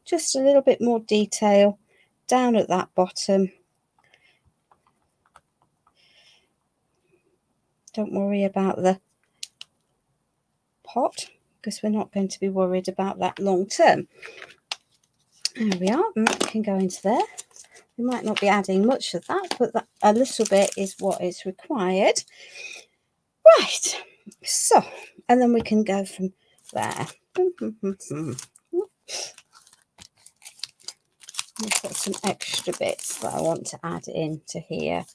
just a little bit more detail down at that bottom. Don't worry about the pot because we're not going to be worried about that long term. There we are, and that can go into there. We might not be adding much of that, but that, a little bit is what is required. Right, so, and then we can go from there. I've got some extra bits that I want to add into here.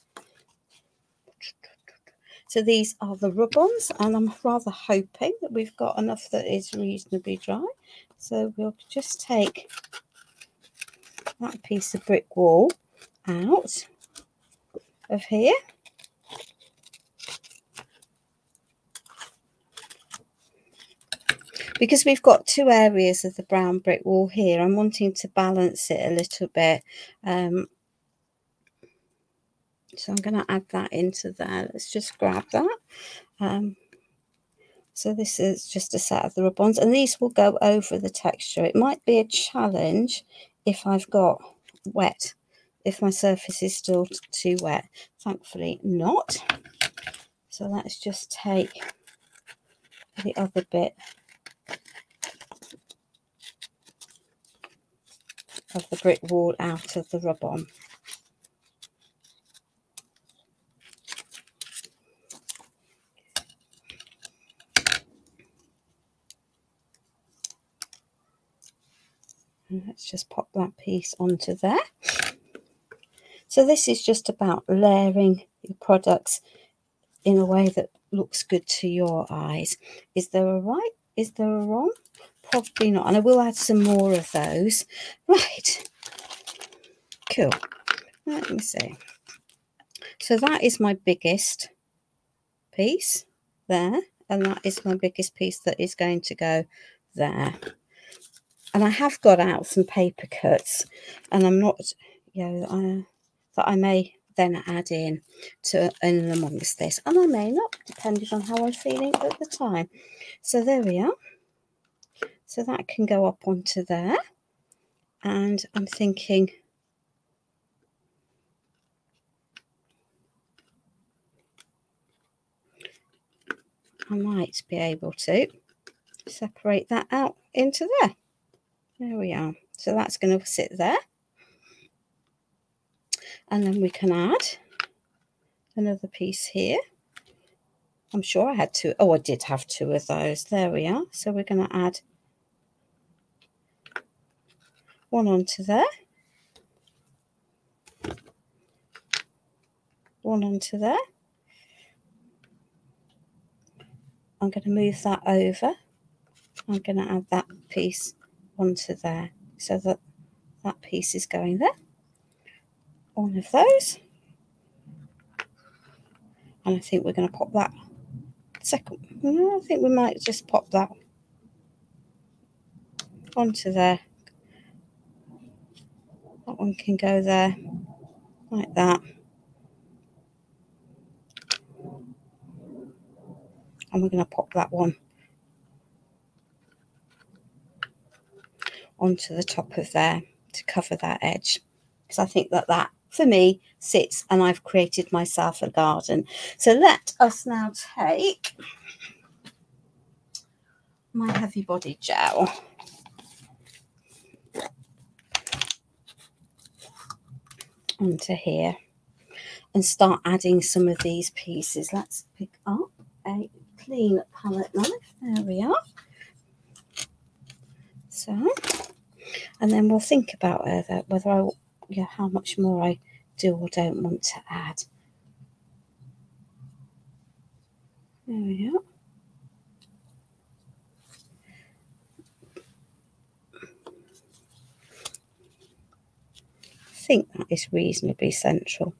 So these are the rub-ons, and I'm rather hoping that we've got enough that is reasonably dry. So we'll just take that piece of brick wall out of here. Because we've got two areas of the brown brick wall here, I'm wanting to balance it a little bit. So I'm going to add that into there. Let's just grab that. So this is just a set of the rub-ons, and these will go over the texture. It might be a challenge if I've got wet, if my surface is still too wet. Thankfully not. So let's just take the other bit of the brick wall out of the rub-on. And let's just pop that piece onto there. So this is just about layering your products in a way that looks good to your eyes. Is there a right? Is there a wrong? Probably not. And I will add some more of those. Right. Cool. Let me see. So that is my biggest piece there. And that is my biggest piece that is going to go there. And I have got out some paper cuts, and I'm not, you know, that I may then add in amongst this, and I may not, depending on how I'm feeling at the time. So there we are. So that can go up onto there, and I'm thinking I might be able to separate that out into there. There we are. So that's going to sit there. And then we can add another piece here. I'm sure I had two. Oh, I did have two of those. There we are. So we're going to add one onto there. One onto there. I'm going to move that over. I'm going to add that piece onto there so that that piece is going there. One of those. And I think we're going to pop that second. No, I think we might just pop that onto there. That one can go there like that. And we're going to pop that one onto the top of there to cover that edge, because I think that that for me sits, and I've created myself a garden. So let us now take my heavy body gel, onto here and start adding some of these pieces. Let's pick up a clean palette knife. There we are. So, and then we'll think about whether I, how much more I do or don't want to add. There we are. I think that is reasonably central.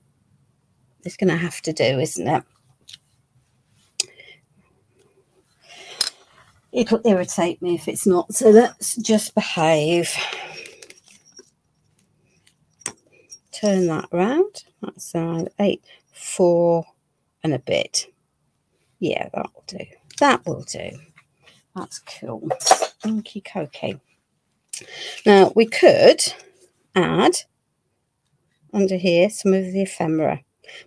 It's going to have to do, isn't it? It'll irritate me if it's not, so let's just behave. Turn that round. That's around 8, 4 and a bit. Yeah, that will do. That will do. That's cool. Okie dokie. Now we could add under here some of the ephemera,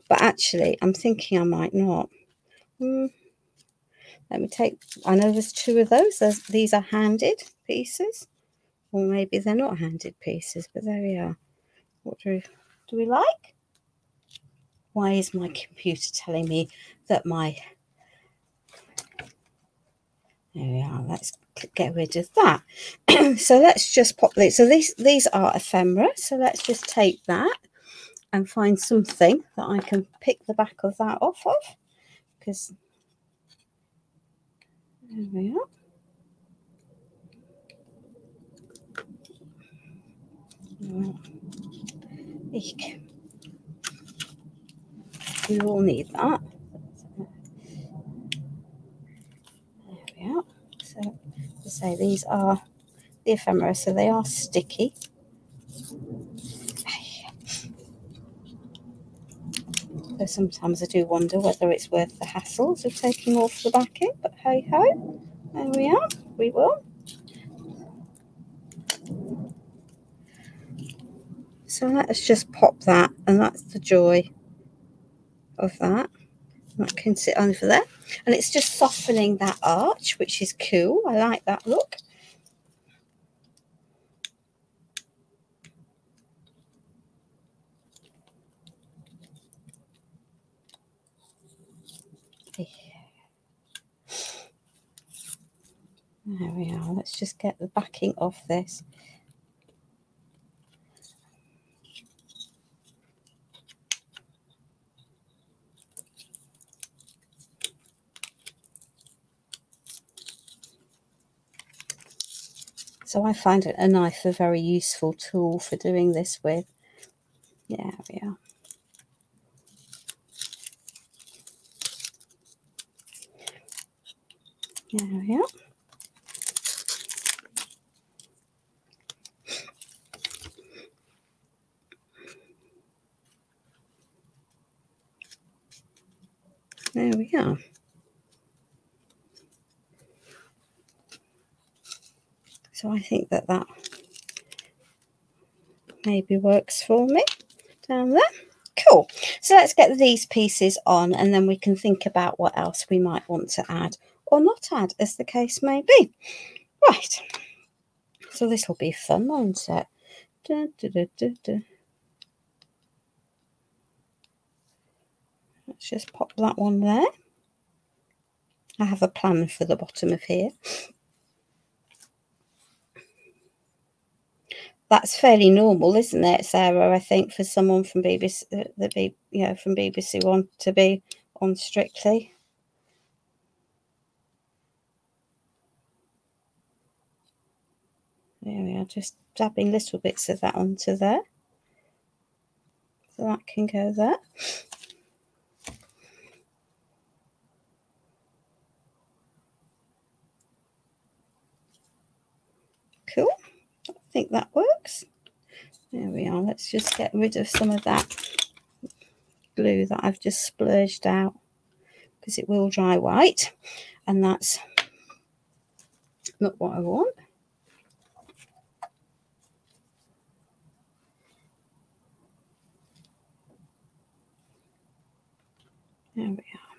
but actually I'm thinking I might not. Let me take, I know there's 2 of those. These are handed pieces, or maybe they're not handed pieces, but there we are. What do we like? Why is my computer telling me that my... There we are. Let's get rid of that. So let's just pop these. So these are ephemera. So let's just take that and find something that I can pick the back of that off of. Because there we are. Eek. We all need that. There we are. So to say these are the ephemera, so they are sticky. So sometimes I do wonder whether it's worth the hassles of taking off the backing, but hey ho, there we are. We will. So let's just pop that, and that's the joy of that. That can sit over there, and it's just softening that arch, which is cool. I like that look. There we are. Let's just get the backing off this. So I find a knife a very useful tool for doing this with. Yeah, we are. There we are. There we are. So I think that maybe works for me down there. Cool. So let's get these pieces on, and then we can think about what else we might want to add or not add, as the case may be. Right. So this will be fun, won't it? Let's just pop that one there. I have a plan for the bottom of here. That's fairly normal, isn't it, Sarah? I think for someone from BBC, from BBC One to be on Strictly. There we are, just dabbing little bits of that onto there. So that can go there. Cool. I think that works. There we are. Let's just get rid of some of that glue that I've just splurged out, because it will dry white, and that's not what I want. There we are.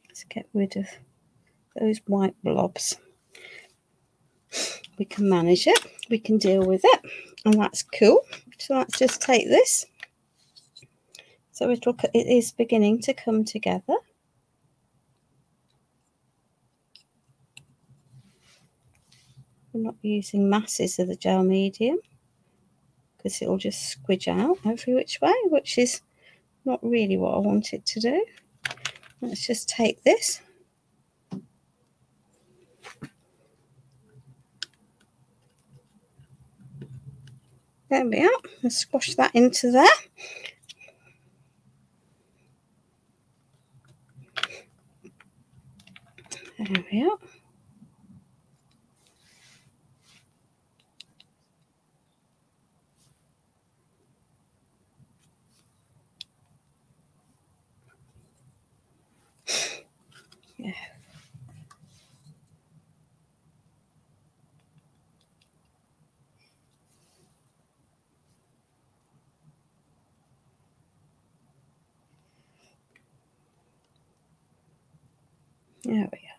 Let's get rid of those white blobs. We can manage it. we can deal with it, and that's cool. So let's just take this. So it is beginning to come together. I'm not using masses of the gel medium because it'll just squidge out every which way, which is not really what I want it to do. Let's just take this. There we are. Let's squash that into there. There we are. Yeah. There we are.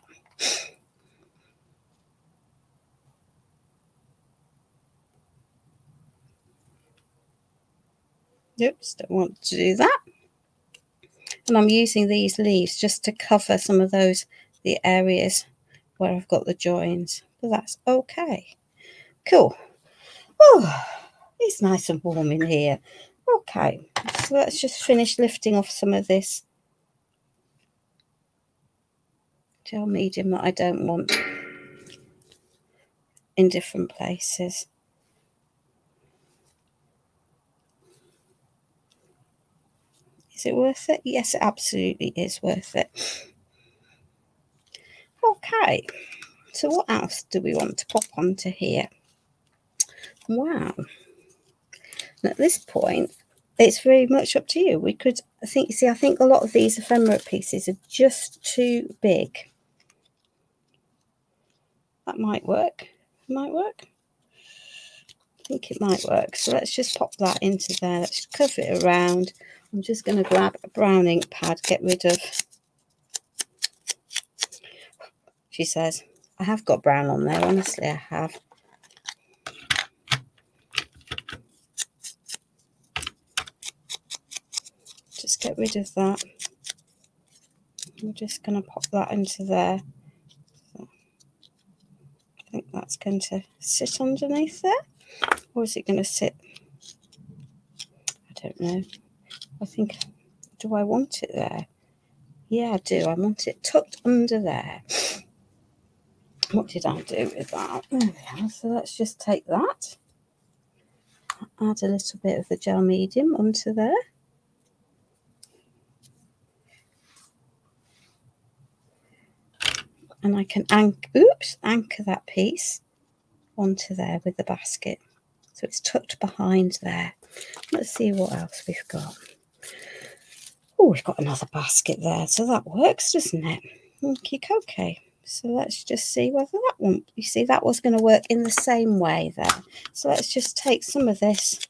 Oops, don't want to do that. And I'm using these leaves just to cover some of the areas where I've got the joins. But that's okay. Cool. Oh, it's nice and warm in here. Okay, so let's just finish lifting off some of this gel medium that I don't want in different places. Is it worth it? Yes, it absolutely is worth it. Okay, so what else do we want to pop onto here? Wow. And at this point, it's very much up to you. We could, I think a lot of these ephemera pieces are just too big. That might work. It might work. I think it might work. So let's just pop that into there. Let's cover it around. I'm just going to grab a brown ink pad, get rid of, she says, I have got brown on there, honestly I have. Just get rid of that. I'm just going to pop that into there. So I think that's going to sit underneath there. Or is it going to sit? I don't know. I think, do I want it there? Yeah, I do. I want it tucked under there. What did I do with that? There we are. So let's just take that. Add a little bit of the gel medium onto there. And I can anchor that piece onto there with the basket. So it's tucked behind there. Let's see what else we've got. Oh, we've got another basket there. So that works, doesn't it? Okay. So let's just see whether that one, you see, that was going to work in the same way there. So let's just take some of this.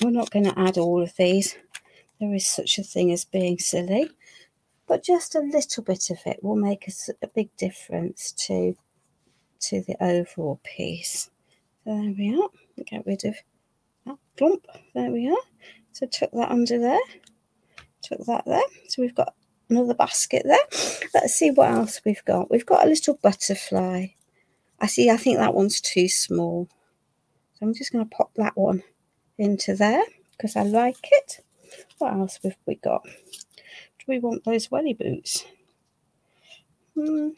We're not going to add all of these. There is such a thing as being silly. But just a little bit of it will make a big difference to the overall piece. There we are. Get rid of that clump. There we are. So tuck that under there. Tuck that there. So we've got another basket there. Let's see what else we've got. We've got a little butterfly. I think that one's too small. So I'm just going to pop that one into there because I like it. What else have we got? Do we want those welly boots? No,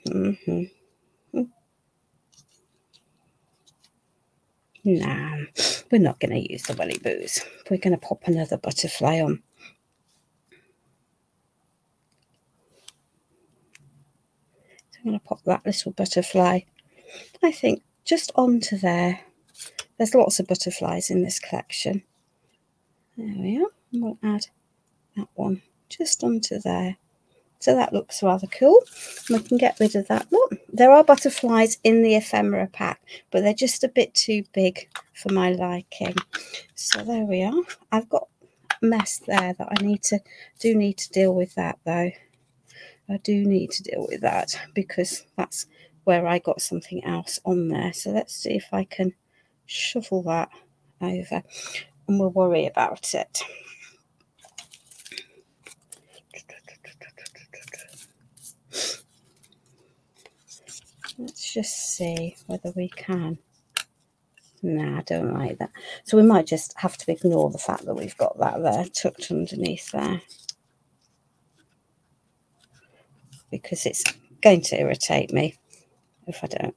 we're not going to use the welly boots. We're going to pop another butterfly on. So I'm going to pop that little butterfly, I think, just onto there. There's lots of butterflies in this collection. There we are. And we'll add that one just onto there. So that looks rather cool. And we can get rid of that one. There are butterflies in the ephemera pack, but they're just a bit too big for my liking. So there we are. I've got a mess there that I need to deal with that though. I do need to deal with that because that's where I got something else on there. So let's see if I can shuffle that over, and we'll worry about it. Let's just see whether we can. Nah, I don't like that. So we might just have to ignore the fact that we've got that there tucked underneath there, because it's going to irritate me if I don't.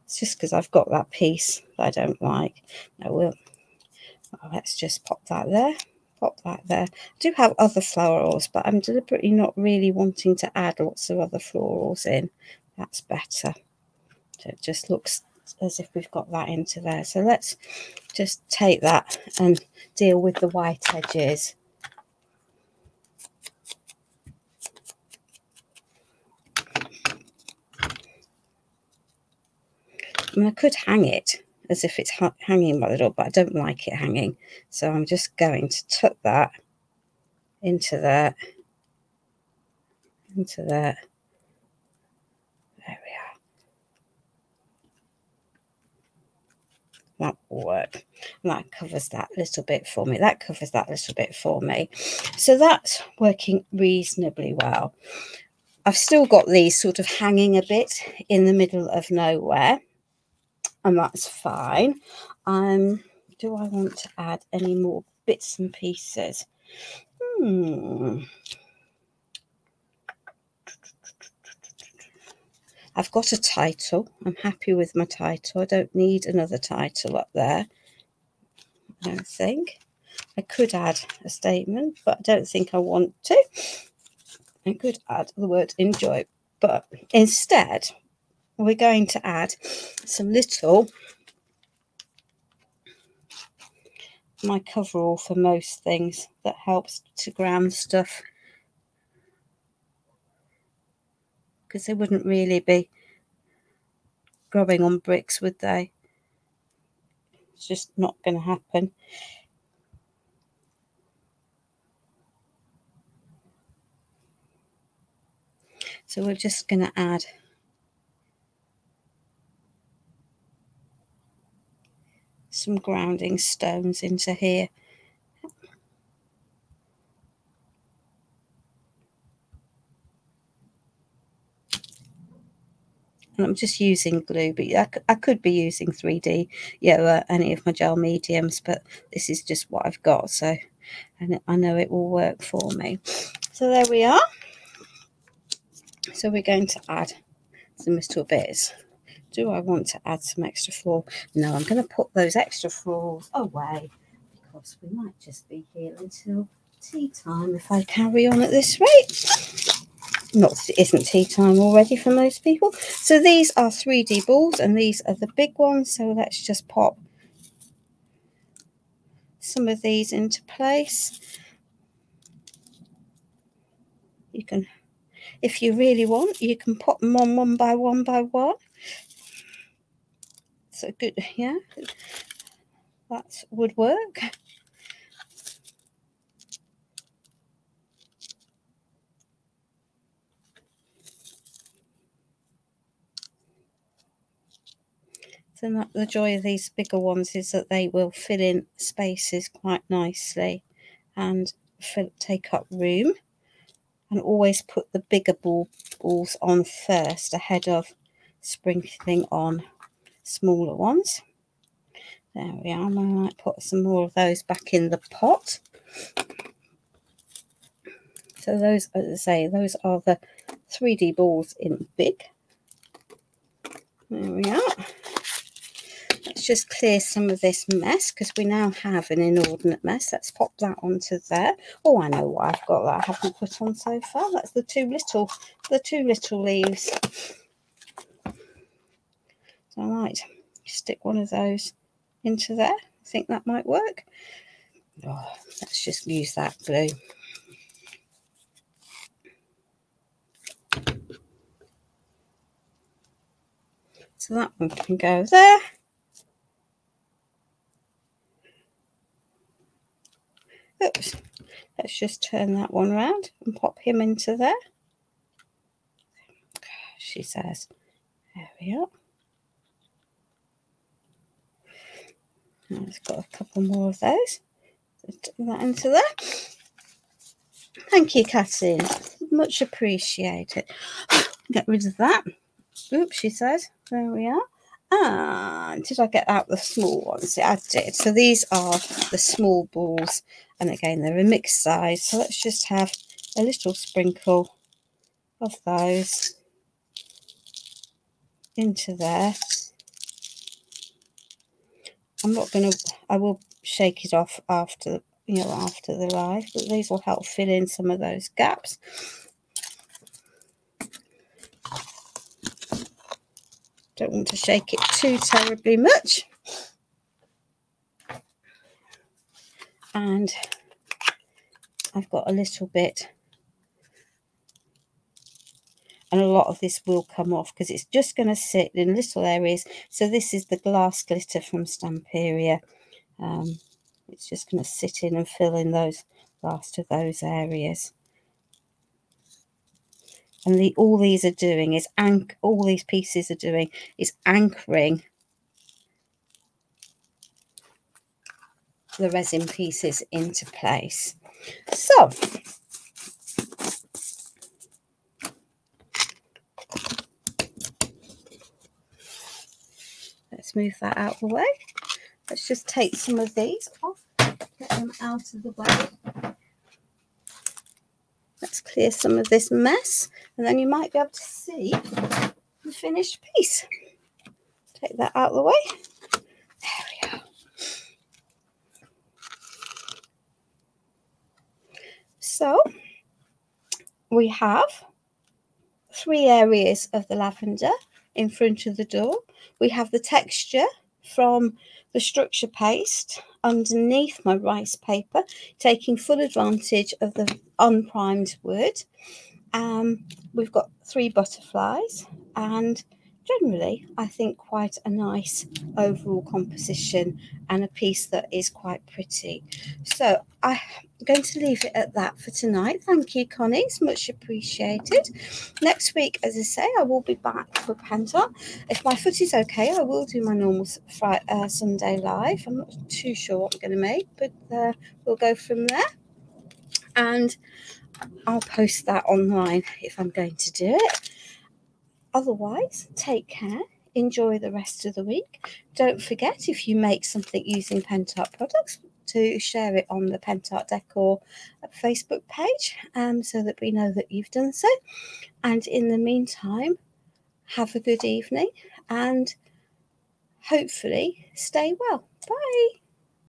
It's just because I've got that piece that I don't like. No, let's just pop that there. Pop that there. I do have other florals, but I'm deliberately not really wanting to add lots of other florals in. That's better. So it just looks as if we've got that into there. So let's just take that and deal with the white edges. I mean, I could hang it as if it's hanging by the door, but I don't like it hanging. So I'm just going to tuck that into there, into there. There we are. That will work. And that covers that little bit for me. That covers that little bit for me. So that's working reasonably well. I've still got these sort of hanging a bit in the middle of nowhere, and that's fine. Do I want to add any more bits and pieces? I've got a title. I'm happy with my title. I don't need another title up there, I don't think. I could add a statement, but I don't think I want to. I could add the word enjoy, but instead we're going to add some little, my coverall for most things that helps to ground stuff, because they wouldn't really be growing on bricks, would they? It's just not going to happen. So we're just going to add some grounding stones into here. And I'm just using glue, but I could be using 3D, any of my gel mediums, but this is just what I've got, so and I know it will work for me. So there we are. So we're going to add some little bits. Do I want to add some extra floral? No, I'm going to put those extra florals away, because we might just be here until tea time if I carry on at this rate. Not, it isn't tea time already for most people. So these are 3D balls, and these are the big ones. So let's just pop some of these into place. You can, if you really want, you can pop them on one by one by one. So good, yeah, that would work. So the joy of these bigger ones is that they will fill in spaces quite nicely and take up room. And always put the bigger balls on first ahead of sprinkling on smaller ones. There we are. I might put some more of those back in the pot. So those, as I say, those are the 3D balls in big. There we are. Let's just clear some of this mess, because we now have an inordinate mess. Let's pop that onto there. Oh, I know what I've got that I haven't put on so far. That's the two little leaves. So I might stick one of those into there. I think that might work. Oh, let's just use that glue. So that one can go there. Oops. Let's just turn that one around and pop him into there. she says. There we are. And it's got a couple more of those. Just put that into there. Thank you, Kathleen. Much appreciated. Get rid of that. Oops, she says. There we are. And did I get out the small ones? I did. So these are the small balls. And again, they're a mixed size. So let's just have a little sprinkle of those into there. I'm not going to, I will shake it off after, after the live, but these will help fill in some of those gaps. Don't want to shake it too terribly much. And I've got a little bit, and a lot of this will come off because it's just going to sit in little areas. So this is the glass glitter from Stamperia. It's just going to sit in and fill in those last of those areas. And all these are doing is all these pieces are doing is anchoring the resin pieces into place. So let's move that out of the way. Let's just take some of these off, get them out of the way. Let's clear some of this mess, and then you might be able to see the finished piece. Take that out of the way. There we are. So we have 3 areas of the lavender in front of the door. We have the texture from the structure paste underneath my rice paper, taking full advantage of the unprimed wood. We've got 3 butterflies, and generally I think quite a nice overall composition and a piece that is quite pretty. So I'm going to leave it at that for tonight. Thank you, Connie, it's much appreciated. Next week, as I say, I will be back for Penta. If my foot is okay, I will do my normal Sunday live. I'm not too sure what I'm going to make, but we'll go from there. And I'll post that online if I'm going to do it. Otherwise, take care. Enjoy the rest of the week. Don't forget, if you make something using Pentart products, to share it on the Pentart Decor Facebook page, so that we know that you've done so. And in the meantime, have a good evening and hopefully stay well. Bye.